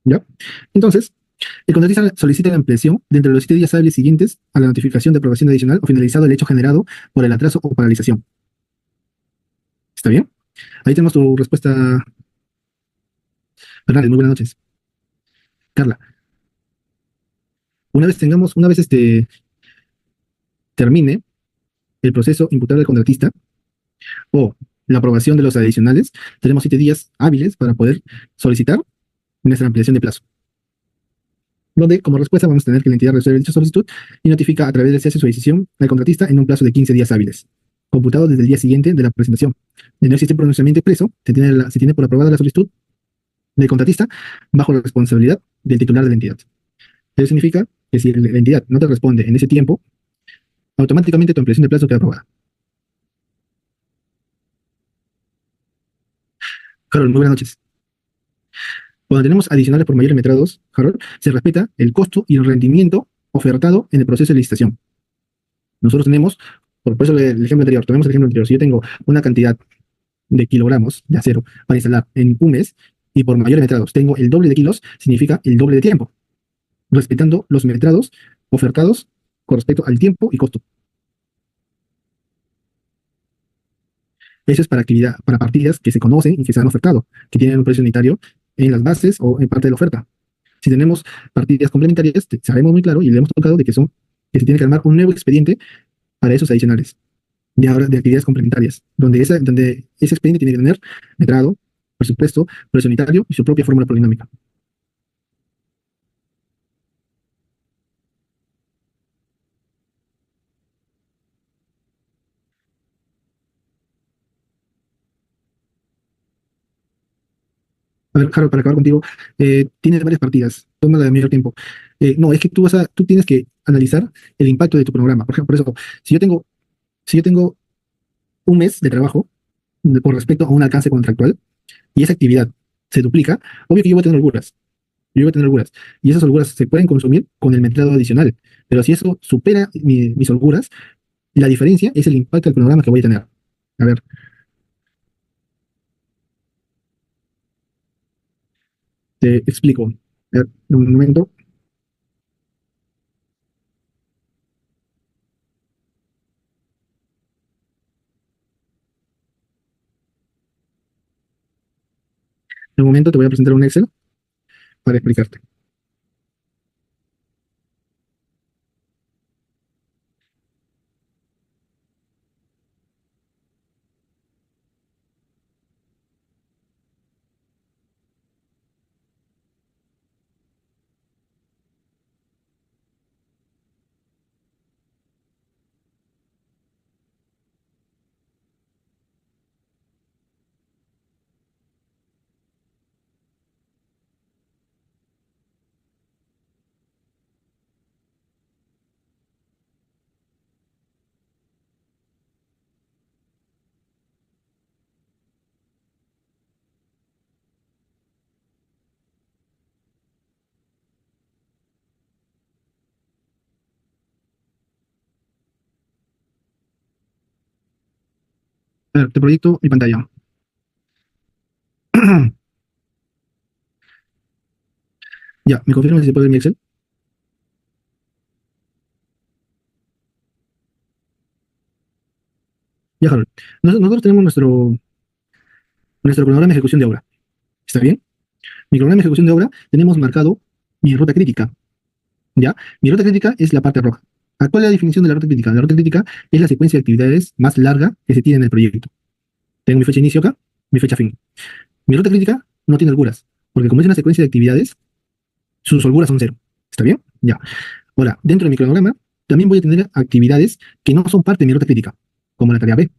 ¿Ya? Entonces, el contratista solicita la ampliación dentro de los 7 días hábiles siguientes a la notificación de aprobación adicional o finalizado el hecho generado por el atraso o paralización. ¿Está bien? Ahí tenemos tu respuesta, Fernández. Muy buenas noches. Carla, una vez termine el proceso imputable al contratista o la aprobación de los adicionales, tenemos 7 días hábiles para poder solicitar nuestra ampliación de plazo, donde como respuesta vamos a tener que la entidad resuelve dicha solicitud y notifica a través del cese su decisión al contratista en un plazo de 15 días hábiles, computado desde el día siguiente de la presentación. De no existir pronunciamiento expreso, se tiene por aprobada la solicitud del contratista bajo la responsabilidad del titular de la entidad. Eso significa que si la entidad no te responde en ese tiempo, automáticamente tu ampliación de plazo queda aprobada. Carol, muy buenas noches. Cuando tenemos adicionales por mayores metrados, Harold, se respeta el costo y el rendimiento ofertado en el proceso de licitación. Nosotros tenemos, por eso el ejemplo anterior, tomemos el ejemplo anterior, si yo tengo una cantidad de kilogramos de acero para instalar en un mes y por mayores metrados tengo el doble de kilos, significa el doble de tiempo, respetando los metrados ofertados con respecto al tiempo y costo. Eso es para partidas que se conocen y que se han ofertado, que tienen un precio unitario en las bases o en parte de la oferta. Si tenemos partidas complementarias, sabemos muy claro y le hemos tocado de que se tiene que armar un nuevo expediente para esos adicionales, de ahora de actividades complementarias, donde ese expediente tiene que tener metrado, presupuesto, precio unitario y su propia fórmula polinómica. A ver, Harold, para acabar contigo, tienes varias partidas, toma la de mayor tiempo. No, es que tú tienes que analizar el impacto de tu programa. Por ejemplo, por eso, si yo tengo un mes de trabajo con respecto a un alcance contractual y esa actividad se duplica, obvio que yo voy a tener holguras. Yo voy a tener holguras. Y esas holguras se pueden consumir con el metrado adicional. Pero si eso supera mis holguras, la diferencia es el impacto del programa que voy a tener. A ver, te explico. A ver, un momento. En un momento te voy a presentar un Excel para explicarte. A ver, te proyecto mi pantalla. Ya, ¿me confirmas si se puede ver mi Excel? Ya, Harold. Nosotros tenemos nuestro programa de ejecución de obra. ¿Está bien? Mi programa de ejecución de obra tenemos marcado mi ruta crítica. ¿Ya? Mi ruta crítica es la parte roja. ¿Cuál es la definición de la ruta crítica? La ruta crítica es la secuencia de actividades más larga que se tiene en el proyecto. Tengo mi fecha de inicio acá, mi fecha fin. Mi ruta crítica no tiene holguras, porque como es una secuencia de actividades, sus holguras son cero. ¿Está bien? Ya. Ahora, dentro de mi cronograma, también voy a tener actividades que no son parte de mi ruta crítica, como la tarea B.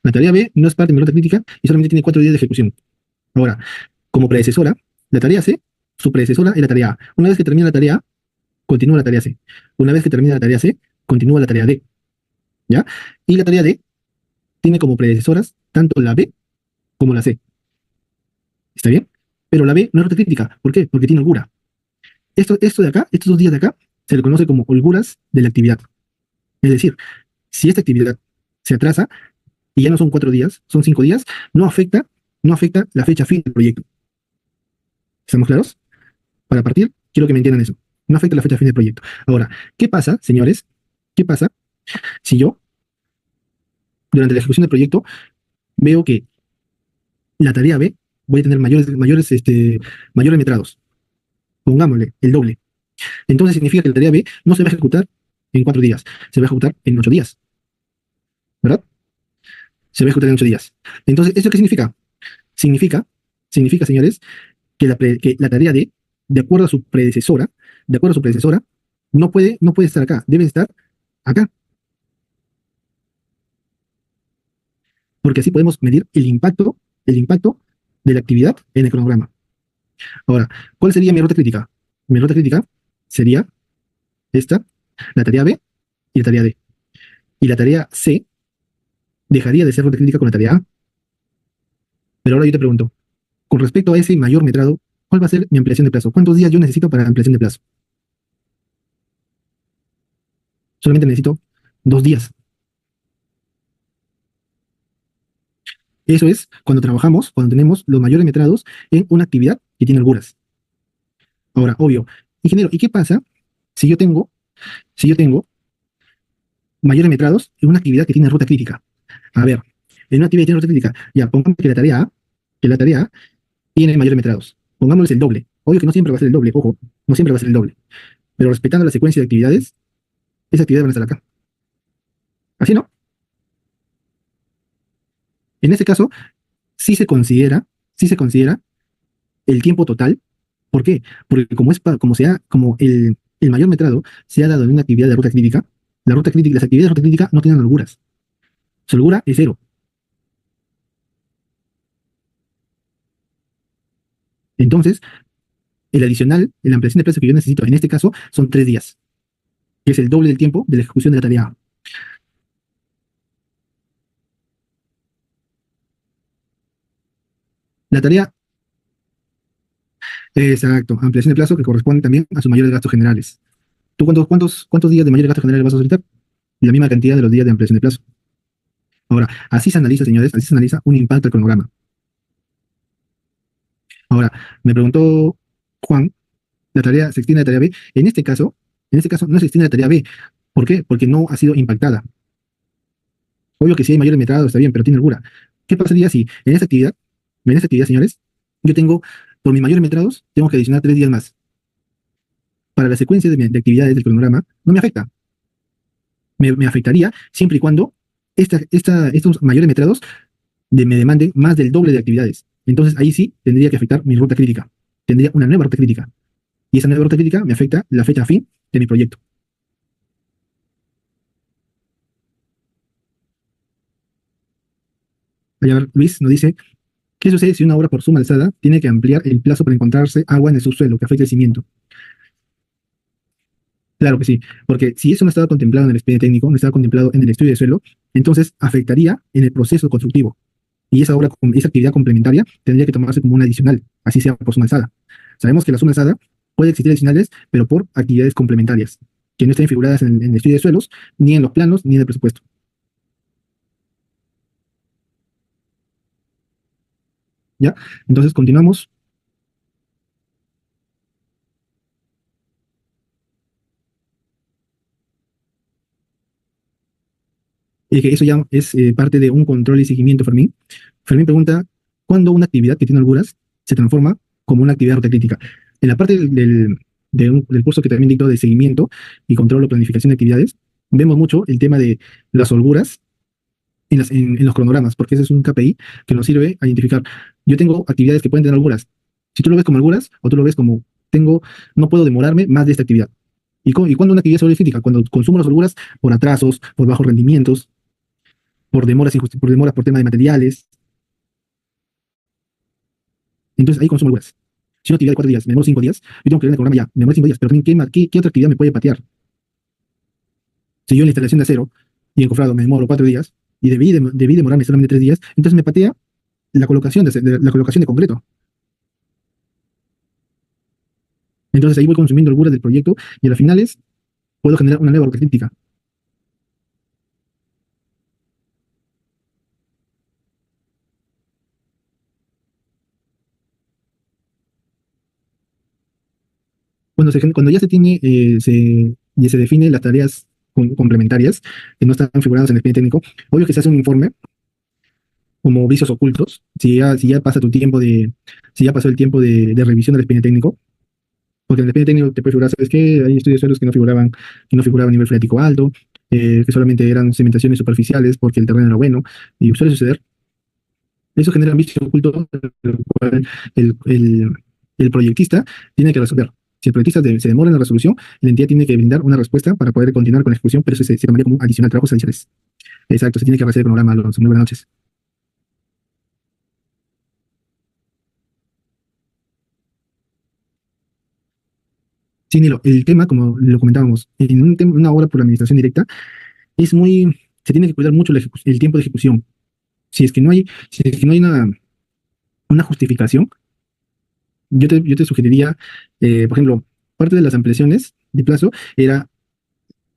La tarea B no es parte de mi ruta crítica y solamente tiene 4 días de ejecución. Ahora, como predecesora, la tarea C, su predecesora es la tarea A. Una vez que termina la tarea A, continúa la tarea C. Una vez que termina la tarea C, continúa la tarea D. ¿Ya? Y la tarea D tiene como predecesoras tanto la B como la C. ¿Está bien? Pero la B no es ruta crítica. ¿Por qué? Porque tiene holgura. Esto de acá, estos 2 días de acá, se le conoce como holguras de la actividad. Es decir, si esta actividad se atrasa y ya no son 4 días, son 5 días, no afecta la fecha fin del proyecto. ¿Estamos claros? Para partir, quiero que me entiendan eso. No afecta la fecha fin del proyecto. Ahora, ¿qué pasa, señores? ¿Qué pasa si yo, durante la ejecución del proyecto, veo que la tarea B voy a tener mayores metrados? Pongámosle el doble. Entonces significa que la tarea B no se va a ejecutar en 4 días, se va a ejecutar en 8 días, ¿verdad? Se va a ejecutar en 8 días. Entonces, ¿eso qué significa? Significa, significa, señores, que la tarea D, de acuerdo a su predecesora, no puede estar acá, debe estar acá, porque así podemos medir el impacto de la actividad en el cronograma. Ahora, ¿cuál sería mi ruta crítica? Mi ruta crítica sería esta, la tarea B y la tarea D. Y la tarea C dejaría de ser ruta crítica con la tarea A. Pero ahora yo te pregunto, con respecto a ese mayor metrado, ¿cuál va a ser mi ampliación de plazo? ¿Cuántos días yo necesito para ampliación de plazo? Solamente necesito 2 días. Eso es cuando tenemos los mayores metrados en una actividad que tiene holguras. Ahora, obvio, ingeniero, ¿y qué pasa si yo tengo mayores metrados en una actividad que tiene ruta crítica? A ver, en una actividad que tiene ruta crítica, ya, pongamos que la tarea A tiene mayores metrados. Pongámosles el doble. Obvio que no siempre va a ser el doble, ojo, no siempre va a ser el doble. Pero respetando la secuencia de actividades, esas actividades van a estar acá. ¿Así no? En este caso, sí se considera el tiempo total. ¿Por qué? Porque como el mayor metrado se ha dado en una actividad de ruta crítica, las actividades de ruta crítica no tienen holguras. Su holgura es cero. Entonces, el adicional, la ampliación de plazo que yo necesito en este caso son 3 días, que es el doble del tiempo de la ejecución de la tarea A. La tarea, exacto, ampliación de plazo que corresponde también a sus mayores gastos generales. ¿Tú cuántos días de mayores gastos generales vas a solicitar? La misma cantidad de los días de ampliación de plazo. Ahora, así se analiza, señores, así se analiza un impacto al cronograma. Ahora, me preguntó Juan, se extiende la tarea B. En este caso no se extiende la tarea B. ¿Por qué? Porque no ha sido impactada. Obvio que si hay mayores metrados está bien, pero tiene holgura. ¿Qué pasaría si en esta actividad, señores, yo tengo, por mis mayores metrados, tengo que adicionar 3 días más? Para la secuencia de actividades del cronograma, no me afecta. Me afectaría siempre y cuando estos mayores metrados me demanden más del doble de actividades. Entonces ahí sí tendría que afectar mi ruta crítica. Tendría una nueva ruta crítica. Y esa nueva ruta crítica me afecta la fecha fin de mi proyecto. Allá ver, Luis nos dice, ¿qué sucede si una obra por suma alzada tiene que ampliar el plazo para encontrarse agua en el subsuelo que afecta el cimiento? Claro que sí, porque si eso no estaba contemplado en el expediente técnico, no estaba contemplado en el estudio de suelo, entonces afectaría en el proceso constructivo. Y esa actividad complementaria tendría que tomarse como una adicional, así sea por suma alzada. Sabemos que la suma alzada puede existir adicionales, pero por actividades complementarias, que no estén figuradas en el estudio de suelos, ni en los planos, ni en el presupuesto. ¿Ya? Entonces continuamos. Que eso ya es parte de un control y seguimiento, Fermín. Fermín pregunta, ¿cuándo una actividad que tiene holguras se transforma como una actividad de ruta crítica? En la parte del curso que también dictó de seguimiento y control o planificación de actividades, vemos mucho el tema de las holguras en los cronogramas, porque ese es un KPI que nos sirve a identificar. Yo tengo actividades que pueden tener holguras. Si tú lo ves como holguras o tú lo ves como no puedo demorarme más de esta actividad. ¿Y cuándo una actividad se vuelve crítica? Cuando consumo las holguras por atrasos, por bajos rendimientos. por demoras por tema de materiales. Entonces ahí consumo holguras. Si una actividad de 4 días me demoro 5 días, yo tengo que ver en el programa ya, me demoro 5 días, pero también ¿qué otra actividad me puede patear? Si yo en la instalación de acero y encofrado me demoro 4 días y debí demorarme solamente 3 días, entonces me patea la colocación de concreto. Entonces ahí voy consumiendo holguras del proyecto y a las finales puedo generar una nueva crítica. Cuando ya se tiene, ya se define las tareas complementarias que no están figuradas en el expediente técnico, obvio que se hace un informe como vicios ocultos, si ya pasa tu tiempo si ya pasó el tiempo de revisión del expediente técnico, porque en el expediente técnico te puede figurar, ¿sabes qué? Hay estudios suelos que no figuraban a nivel freático alto, que solamente eran cimentaciones superficiales porque el terreno era bueno, y suele suceder. Eso genera un vicio oculto, el cual el proyectista tiene que resolver. Si el proyectista se demora en la resolución, la entidad tiene que brindar una respuesta para poder continuar con la ejecución, pero eso se llamaría como adicional, trabajos adicionales. Exacto, se tiene que hacer el cronograma. Muy buenas noches. Sí, Nilo, el tema, como lo comentábamos, en una obra por administración directa, se tiene que cuidar mucho el tiempo de ejecución. Si es que no hay una justificación, yo te sugeriría, por ejemplo, parte de las ampliaciones de plazo era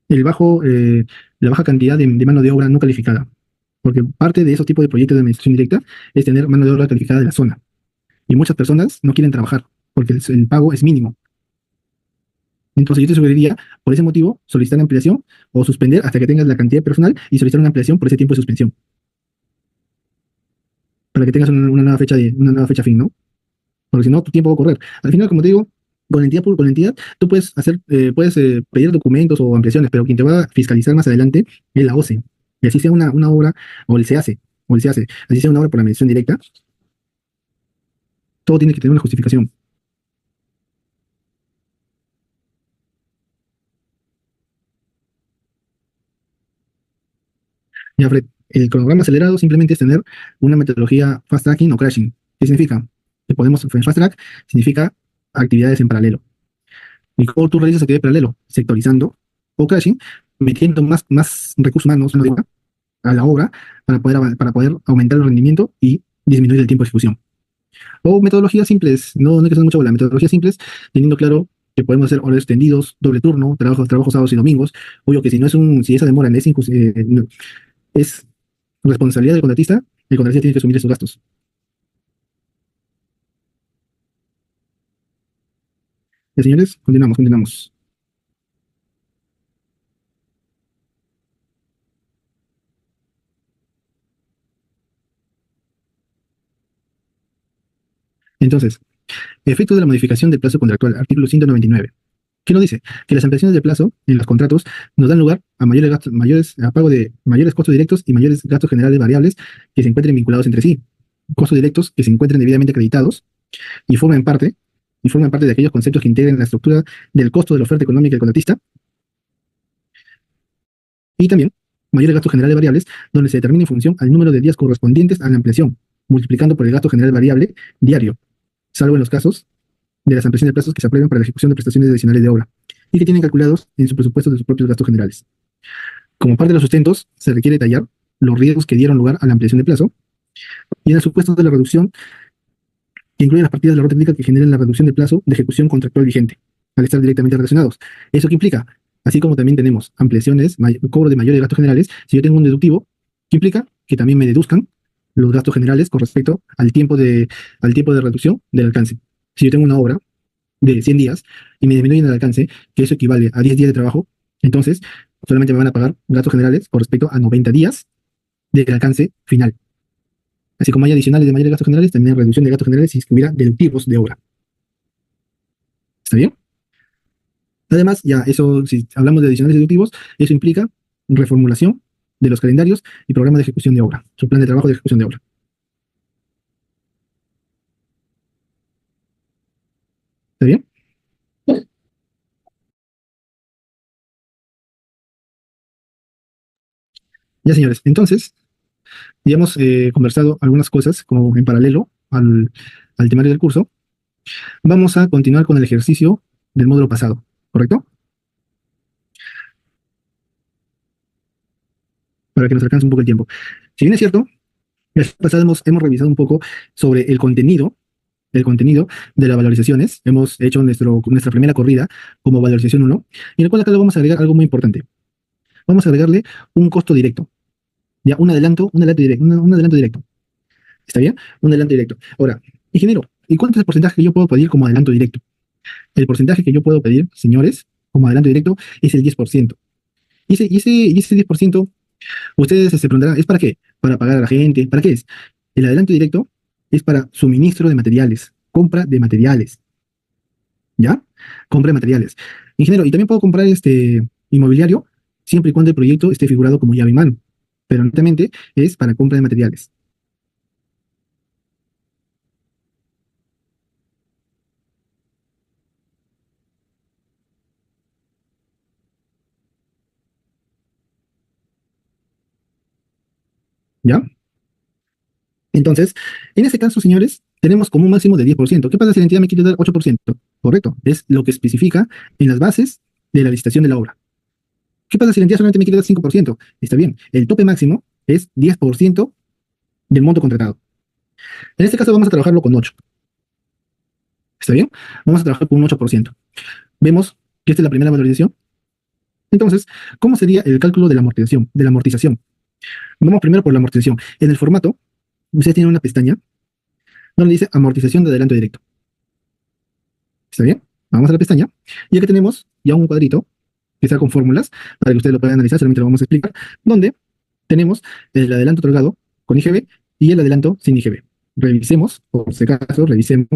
el bajo, la baja cantidad de mano de obra no calificada, porque parte de esos tipos de proyectos de administración directa es tener mano de obra calificada de la zona. Y muchas personas no quieren trabajar porque el pago es mínimo. Entonces yo te sugeriría, por ese motivo, solicitar ampliación o suspender hasta que tengas la cantidad de personal y solicitar una ampliación por ese tiempo de suspensión, para que tengas una nueva fecha fin, ¿no? Porque si no, tu tiempo va a correr. Al final, como te digo, con la entidad, tú puedes pedir documentos o ampliaciones, pero quien te va a fiscalizar más adelante es la OCE. Y así sea una obra, o el SEACE, así sea una obra por administración directa, todo tiene que tener una justificación. Ya, Fred, el cronograma acelerado simplemente es tener una metodología fast tracking o crashing. ¿Qué significa? En fast track significa actividades en paralelo. ¿Y cómo tú realizas actividad en paralelo? Sectorizando o crashing, metiendo más recursos humanos a la obra para poder aumentar el rendimiento y disminuir el tiempo de ejecución. O metodologías simples, no hay que hacer mucho bola, metodologías simples, teniendo claro que podemos hacer horarios extendidos, doble turno, trabajos sábados y domingos. Obvio que si esa demora es responsabilidad del contratista, el contratista tiene que asumir esos gastos. Ya, señores, continuamos. Entonces, efecto de la modificación del plazo contractual, artículo 199. ¿Qué nos dice? Que las ampliaciones de plazo en los contratos nos dan lugar a mayores gastos, a pago de mayores costos directos y mayores gastos generales variables que se encuentren vinculados entre sí. Costos directos que se encuentren debidamente acreditados y forman parte de aquellos conceptos que integren la estructura del costo de la oferta económica del contratista, y también mayores gastos generales variables donde se determina en función al número de días correspondientes a la ampliación, multiplicando por el gasto general variable diario, salvo en los casos de las ampliaciones de plazos que se aprueben para la ejecución de prestaciones adicionales de obra y que tienen calculados en su presupuesto de sus propios gastos generales. Como parte de los sustentos, se requiere detallar los riesgos que dieron lugar a la ampliación de plazo y en el supuesto de la reducción, que incluye las partidas de la orden técnica que generen la reducción de plazo de ejecución contractual vigente, al estar directamente relacionados. ¿Eso qué implica? Así como también tenemos ampliaciones, cobro de mayores gastos generales, si yo tengo un deductivo, ¿qué implica? Que también me deduzcan los gastos generales con respecto al tiempo de reducción del alcance. Si yo tengo una obra de 100 días y me disminuyen el alcance, que eso equivale a 10 días de trabajo, entonces solamente me van a pagar gastos generales con respecto a 90 días del alcance final. Así como hay adicionales de mayores gastos generales, también hay reducción de gastos generales si hubiera deductivos de obra. ¿Está bien? Además, ya eso, si hablamos de adicionales deductivos, eso implica reformulación de los calendarios y programas de ejecución de obra, su plan de trabajo de ejecución de obra. ¿Está bien? Ya, señores. Entonces, ya hemos conversado algunas cosas como en paralelo al temario del curso. Vamos a continuar con el ejercicio del módulo pasado, ¿correcto? Para que nos alcance un poco el tiempo. Si bien es cierto, la vez pasada hemos revisado un poco sobre el contenido de las valorizaciones. Hemos hecho nuestra primera corrida como valorización 1, y en el cual acá le vamos a agregar algo muy importante. Vamos a agregarle un costo directo. Ya, un adelanto directo. ¿Está bien? Un adelanto directo. Ahora, ingeniero, ¿y cuánto es el porcentaje que yo puedo pedir como adelanto directo? El porcentaje que yo puedo pedir, señores, como adelanto directo, es el 10%. Y ese 10%, ustedes se preguntarán, ¿es para qué? ¿Para pagar a la gente? ¿Para qué es? El adelanto directo es para suministro de materiales, compra de materiales, ¿ya? Compra de materiales. Ingeniero, y también puedo comprar este inmobiliario siempre y cuando el proyecto esté figurado como llave en mano, pero netamente es para compra de materiales, ¿ya? Entonces, en ese caso, señores, tenemos como un máximo de 10%. ¿Qué pasa si la entidad me quiere dar 8%? Correcto, es lo que especifica en las bases de la licitación de la obra. ¿Qué pasa si la entidad solamente me quiere dar 5%? Está bien, el tope máximo es 10% del monto contratado. En este caso vamos a trabajarlo con 8. ¿Está bien? Vamos a trabajar con un 8%. Vemos que esta es la primera valorización. Entonces, ¿cómo sería el cálculo de la amortización? Vamos primero por la amortización. En el formato, ustedes tienen una pestaña donde dice amortización de adelanto directo. ¿Está bien? Vamos a la pestaña. Y acá tenemos ya un cuadrito que está con fórmulas para que ustedes lo puedan analizar, solamente lo vamos a explicar, donde tenemos el adelanto otorgado con IGB y el adelanto sin IGB. Revisemos, por si acaso, revisemos.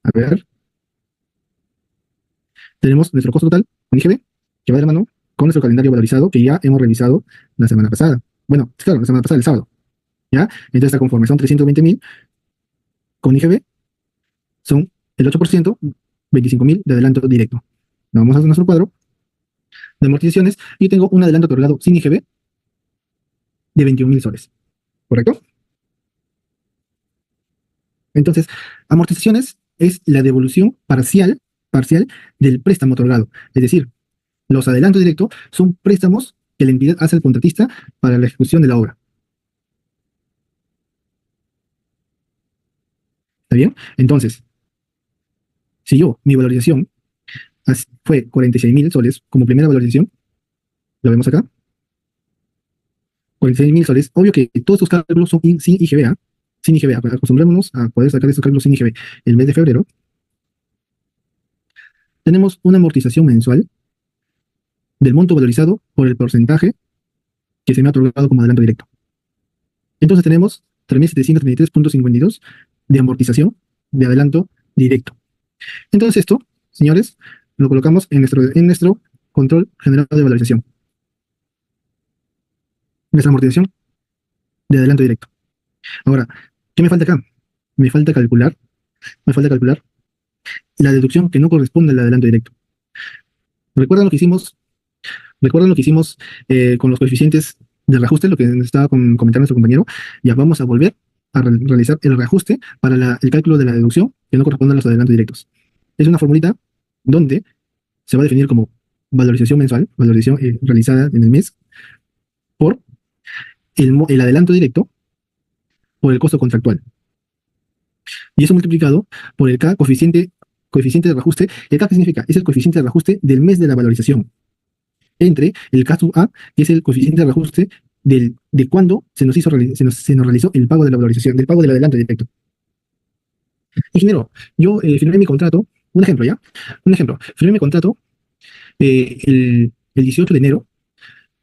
A ver, tenemos nuestro costo total con IGB, que va de la mano con nuestro calendario valorizado, que ya hemos revisado la semana pasada. Bueno, claro, la semana pasada, el sábado. ¿Ya? Entonces está conforme, son 320.000 con IGB, son el 8%, 25.000 de adelanto directo. Vamos a nuestro cuadro de amortizaciones y tengo un adelanto otorgado sin IGB de 21.000 soles. ¿Correcto? Entonces, amortizaciones es la devolución parcial del préstamo otorgado. Es decir, los adelantos directos son préstamos que la entidad hace al contratista para la ejecución de la obra. ¿Está bien? Entonces, si mi valorización fue 46.000 soles como primera valorización, lo vemos acá, 46.000 soles, obvio que todos estos cálculos son sin IGB, ¿ah? Sin IGB, acostumbrémonos a poder sacar estos cálculos sin IGB. El mes de febrero tenemos una amortización mensual del monto valorizado por el porcentaje que se me ha otorgado como adelanto directo. Entonces tenemos 3.733.52 de amortización de adelanto directo. Entonces esto, señores, lo colocamos en nuestro control general de valorización. Nuestra amortización de adelanto directo. Ahora, ¿qué me falta acá? Me falta calcular la deducción que no corresponde al adelanto directo. ¿Recuerdan lo que hicimos? ¿Recuerdan lo que hicimos con los coeficientes de reajuste, lo que estaba comentando nuestro compañero? Ya vamos a volver a realizar el reajuste para el cálculo de la deducción que no corresponde a los adelantos directos. Es una formulita donde se va a definir como valorización mensual, valorización realizada en el mes, por el adelanto directo por el costo contractual. Y eso multiplicado por el K, coeficiente de reajuste. ¿El K qué significa? Es el coeficiente de reajuste del mes de la valorización, entre el K sub A, que es el coeficiente de reajuste de cuando se nos realizó el pago de la valorización, del pago del adelanto directo. Ingeniero, yo firmé mi contrato, un ejemplo, ¿ya? Un ejemplo, firmé mi contrato el 18 de enero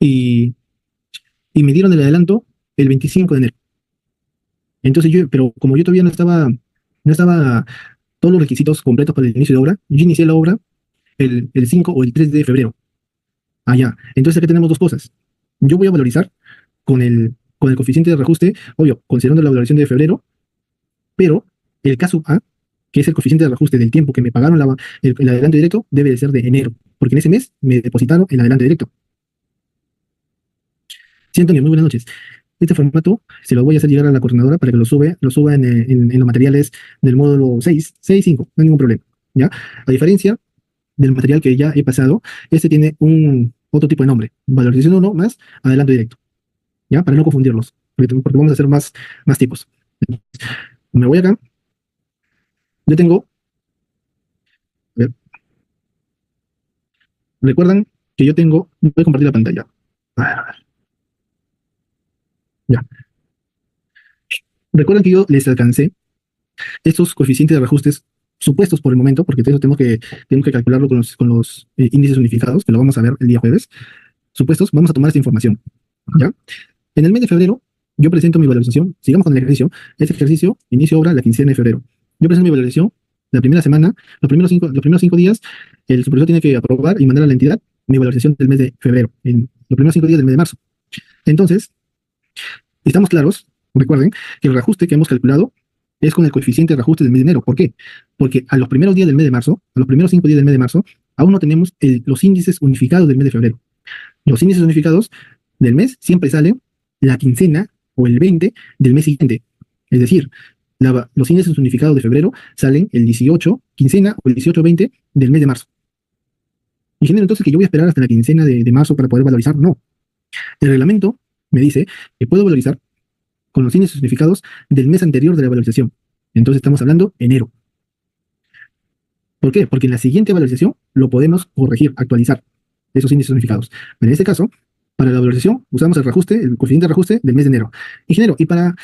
y, y me dieron el adelanto el 25 de enero. Entonces pero como yo todavía no estaba todos los requisitos completos para el inicio de obra, yo inicié la obra el 5 o el 3 de febrero. Ya. Entonces aquí tenemos dos cosas. Yo voy a valorizar con el coeficiente de reajuste, obvio, considerando la valoración de febrero, pero el caso A, que es el coeficiente de reajuste del tiempo que me pagaron el adelanto directo, debe de ser de enero, porque en ese mes me depositaron el adelanto directo. Sí, Antonio, muy buenas noches. Este formato se lo voy a hacer llegar a la coordinadora para que lo suba en los materiales del módulo 6.5, no hay ningún problema, ¿ya? A diferencia del material que ya he pasado, este tiene otro tipo de nombre, valorización 1 más adelanto directo, ¿ya? Para no confundirlos, porque vamos a hacer más tipos. Me voy acá, yo tengo, a ver, recuerdan que yo tengo, voy a compartir la pantalla. A ver, ya. Recuerdan que yo les alcancé estos coeficientes de reajustes supuestos por el momento, porque eso tenemos que calcularlo con los índices unificados, que lo vamos a ver el día jueves. Supuestos, vamos a tomar esta información, ¿ya? En el mes de febrero, yo presento mi valorización. Sigamos con el ejercicio. Este ejercicio, inicio obra la quincena de febrero. Yo presento mi valorización la primera semana, los primeros 5 días, el supervisor tiene que aprobar y mandar a la entidad mi valorización del mes de febrero, en los primeros 5 días del mes de marzo. Entonces, estamos claros, recuerden, que el reajuste que hemos calculado es con el coeficiente de reajuste del mes de enero. ¿Por qué? Porque a los primeros días del mes de marzo, a los primeros 5 días del mes de marzo, aún no tenemos los índices unificados del mes de febrero. Los índices unificados del mes siempre salen la quincena o el 20 del mes siguiente. Es decir, los índices unificados de febrero salen el 18, quincena o el 18-20 del mes de marzo. Ingeniero, entonces que yo voy a esperar hasta la quincena de marzo para poder valorizar. No. El reglamento me dice que puedo valorizar con los índices unificados del mes anterior de la valorización. Entonces estamos hablando enero. ¿Por qué? Porque en la siguiente valorización lo podemos corregir, actualizar esos índices unificados. Pero en este caso, para la valorización usamos el coeficiente de reajuste del mes de enero. Ingeniero, y para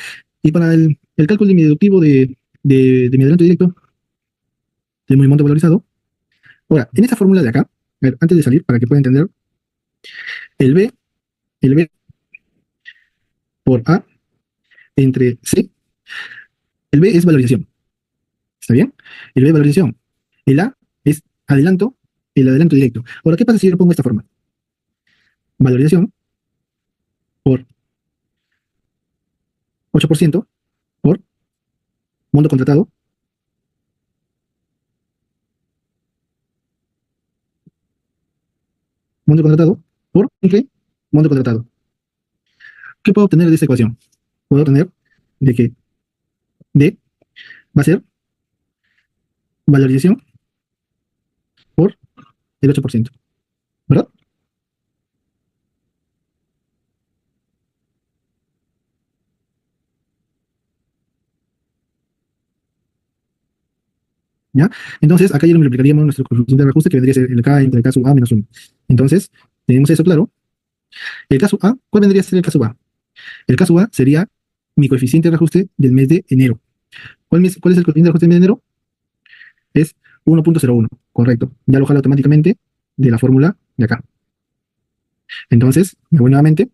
el cálculo de mi deductivo de mi adelanto directo, de mi monto valorizado, ahora, en esta fórmula de acá, a ver, antes de salir, para que puedan entender, el B por A entre C, el B es valorización. ¿Está bien? El B es valorización. El A es adelanto, el adelanto directo. Ahora, ¿qué pasa si yo pongo esta forma? Valorización por 8% por monto contratado, por simple monto contratado. ¿Qué puedo obtener de esta ecuación? Puedo obtener de que D va a ser valorización por el 8%, ¿verdad? ¿Ya? Entonces, acá ya lo multiplicaríamos nuestro coeficiente de reajuste, que vendría a ser el K entre el caso A menos 1. Entonces, tenemos eso claro. El caso A, ¿cuál vendría a ser el caso A? El caso A sería mi coeficiente de reajuste del mes de enero. ¿Cuál es el coeficiente de reajuste del mes de enero? Es 1.01, correcto. Ya lo jalo automáticamente de la fórmula de acá. Entonces, me voy nuevamente.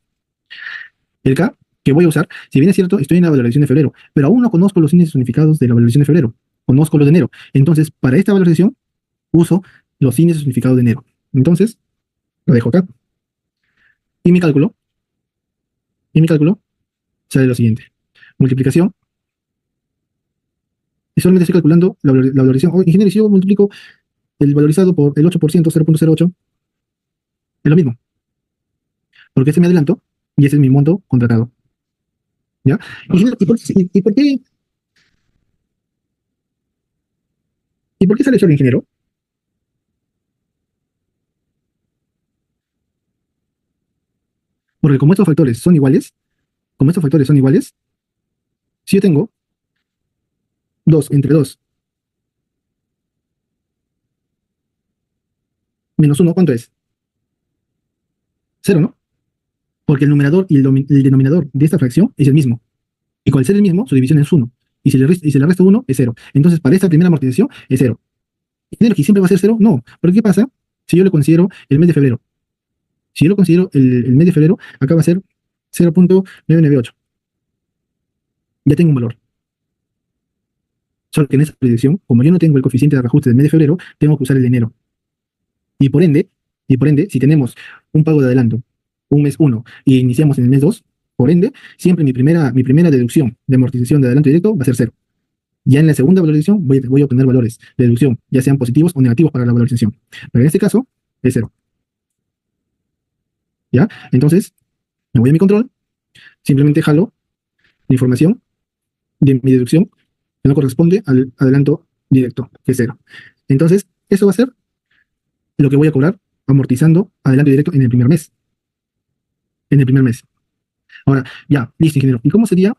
El K que voy a usar, si bien es cierto, estoy en la valorización de febrero, pero aún no conozco los índices unificados de la valorización de febrero. Conozco los de enero. Entonces, para esta valorización, uso los índices unificados de enero. Entonces, lo dejo acá. Y mi cálculo sale lo siguiente. Multiplicación. Y solamente estoy calculando la valorización. Oh, ingeniero, si yo multiplico el valorizado por el 8%, 0.08, es lo mismo. Porque este es mi adelanto y ese es mi monto contratado. ¿Ya? Ingeniero, ¿y por qué sale solo ingeniero? Porque como estos factores son iguales, si yo tengo 2 entre 2 menos 1, ¿cuánto es? Cero, ¿no? Porque el numerador y el denominador de esta fracción es el mismo. Y con el ser el mismo, su división es 1. Y si le resta 1, es 0. Entonces, para esta primera amortización, es 0. ¿Dinero que siempre va a ser 0? No. ¿Pero qué pasa si yo le considero el mes de febrero? Si yo lo considero el mes de febrero, acá va a ser 0.998. Ya tengo un valor. Solo que en esta predicción, como yo no tengo el coeficiente de reajuste del mes de febrero, tengo que usar el de enero. Y por ende, si tenemos un pago de adelanto, un mes 1, y iniciamos en el mes 2, por ende, siempre mi primera deducción de amortización de adelanto directo va a ser 0. Ya en la segunda valorización voy a obtener valores de deducción, ya sean positivos o negativos para la valorización. Pero en este caso, es 0. ¿Ya? Entonces, me voy a mi control, Simplemente jalo la información de mi deducción que no corresponde al adelanto directo, que es cero. Entonces, eso va a ser lo que voy a cobrar amortizando adelanto directo en el primer mes. En el primer mes. Ahora, ya, listo, ingeniero. ¿Y cómo sería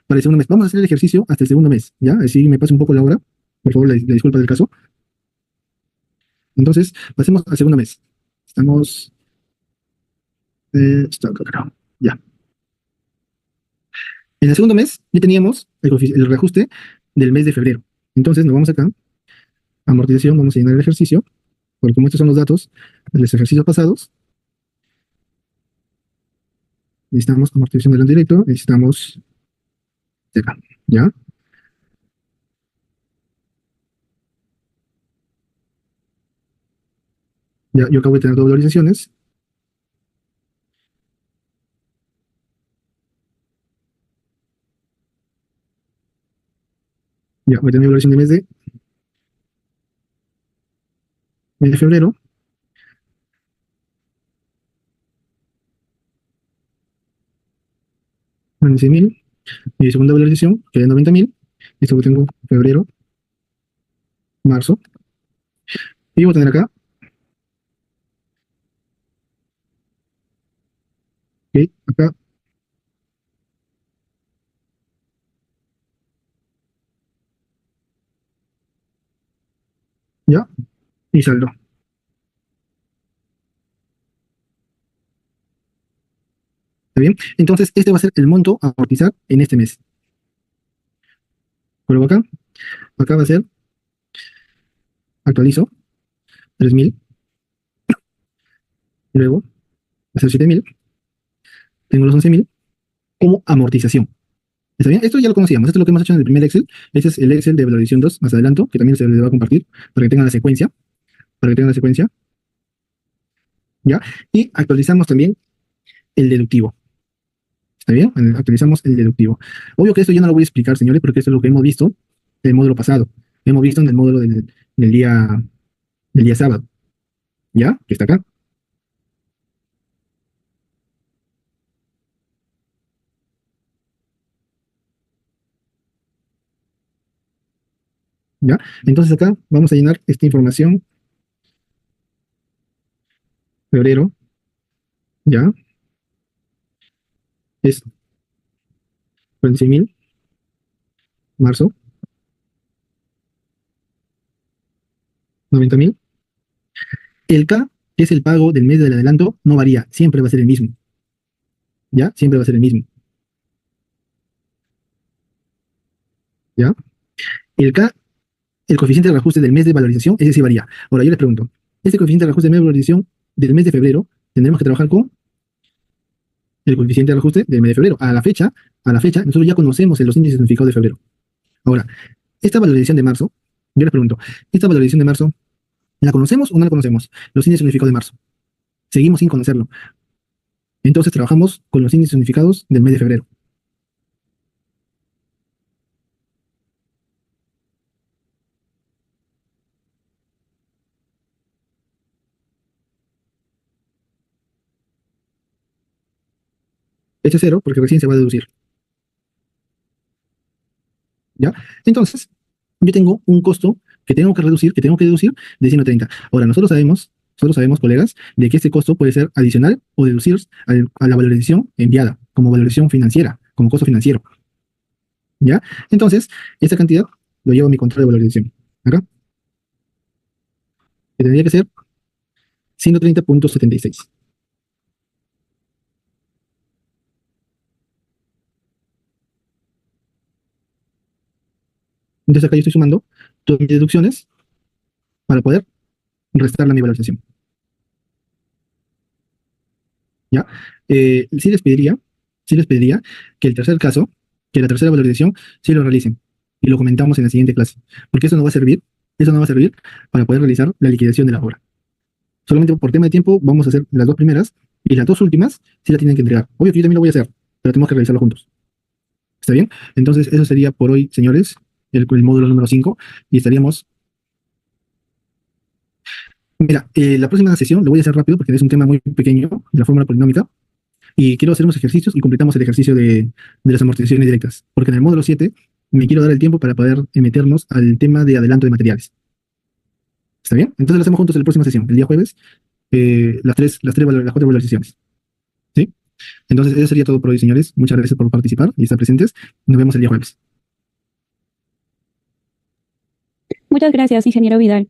para el segundo mes? Vamos a hacer el ejercicio hasta el segundo mes, ¿ya? Así me paso un poco la hora. Por favor, la disculpa del caso. Entonces, pasemos al segundo mes. Estamos... ya. En el segundo mes ya teníamos el reajuste del mes de febrero. Entonces nos vamos acá, amortización, vamos a llenar el ejercicio, porque como estos son los datos de los ejercicios pasados, necesitamos amortización del directo, necesitamos acá, ¿ya? Ya, yo acabo de tener dos valorizaciones. Ya, voy a tener mi valorización de mes de febrero. Bueno, 100.000. Mi segunda valorización, que es 90.000. Esto que tengo febrero, marzo. Y voy a tener acá, ok, acá, ya, y saldo. ¿Está bien? Entonces, este va a ser el monto a amortizar en este mes. Vuelvo acá. Acá va a ser, actualizo, 3.000. Y luego va a ser 7.000. Tengo los 11.000 como amortización. ¿Está bien? Esto ya lo conocíamos. Esto es lo que hemos hecho en el primer Excel. Este es el Excel de valorización 2 más adelanto, que también se les va a compartir para que tengan la secuencia. Para que tengan la secuencia. ¿Ya? Y actualizamos también el deductivo. ¿Está bien? Actualizamos el deductivo. Obvio que esto ya no lo voy a explicar, señores, porque esto es lo que hemos visto en el módulo pasado. Hemos visto en el módulo del día sábado. ¿Ya? Que está acá. ¿Ya? Entonces acá vamos a llenar esta información. Febrero. ¿Ya? Es 46.000. Marzo. 90.000. El K, que es el pago del mes del adelanto, no varía. Siempre va a ser el mismo. ¿Ya? Siempre va a ser el mismo. ¿Ya? El K, el coeficiente de reajuste del mes de valorización, ese sí varía. Ahora, yo les pregunto, este coeficiente de reajuste del mes de valorización del mes de febrero, tendremos que trabajar con el coeficiente de reajuste del mes de febrero. A la fecha, nosotros ya conocemos los índices unificados de febrero. Ahora, esta valorización de marzo, yo les pregunto, ¿esta valorización de marzo la conocemos o no la conocemos? Los índices unificados de marzo. Seguimos sin conocerlo. Entonces trabajamos con los índices unificados del mes de febrero. Este es cero porque recién se va a deducir. ¿Ya? Entonces, yo tengo un costo que tengo que deducir de 130. Ahora, nosotros sabemos, colegas, de que este costo puede ser adicional o deducir a la valorización enviada, como valorización financiera, como costo financiero. ¿Ya? Entonces, esta cantidad lo llevo a mi control de valorización. Acá, que tendría que ser 130.76. Entonces, acá yo estoy sumando todas mis deducciones para poder restarla a mi valorización. ¿Ya? Sí les pediría que el tercer caso, que la tercera valorización, sí lo realicen. Y lo comentamos en la siguiente clase. Porque eso no va a servir para poder realizar la liquidación de la obra. Solamente por tema de tiempo vamos a hacer las dos primeras y las dos últimas sí la tienen que entregar. Obvio que yo también lo voy a hacer, pero tenemos que realizarlo juntos. ¿Está bien? Entonces, eso sería por hoy, señores, el módulo número 5 y estaríamos... Mira, la próxima sesión lo voy a hacer rápido porque es un tema muy pequeño de la fórmula polinómica. Y quiero hacer unos ejercicios y completamos el ejercicio de las amortizaciones directas, porque en el módulo 7 me quiero dar el tiempo para poder meternos al tema de adelanto de materiales. ¿Está bien? Entonces lo hacemos juntos en la próxima sesión, el día jueves, las 4 valorizaciones. ¿Sí? Entonces eso sería todo por hoy, señores. Muchas gracias por participar y estar presentes. Nos vemos el día jueves. Muchas gracias, ingeniero Vidal.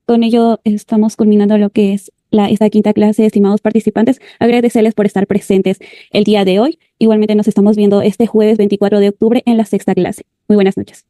Con ello estamos culminando lo que es esta quinta clase, estimados participantes. Agradecerles por estar presentes el día de hoy. Igualmente nos estamos viendo este jueves 24 de octubre en la sexta clase. Muy buenas noches.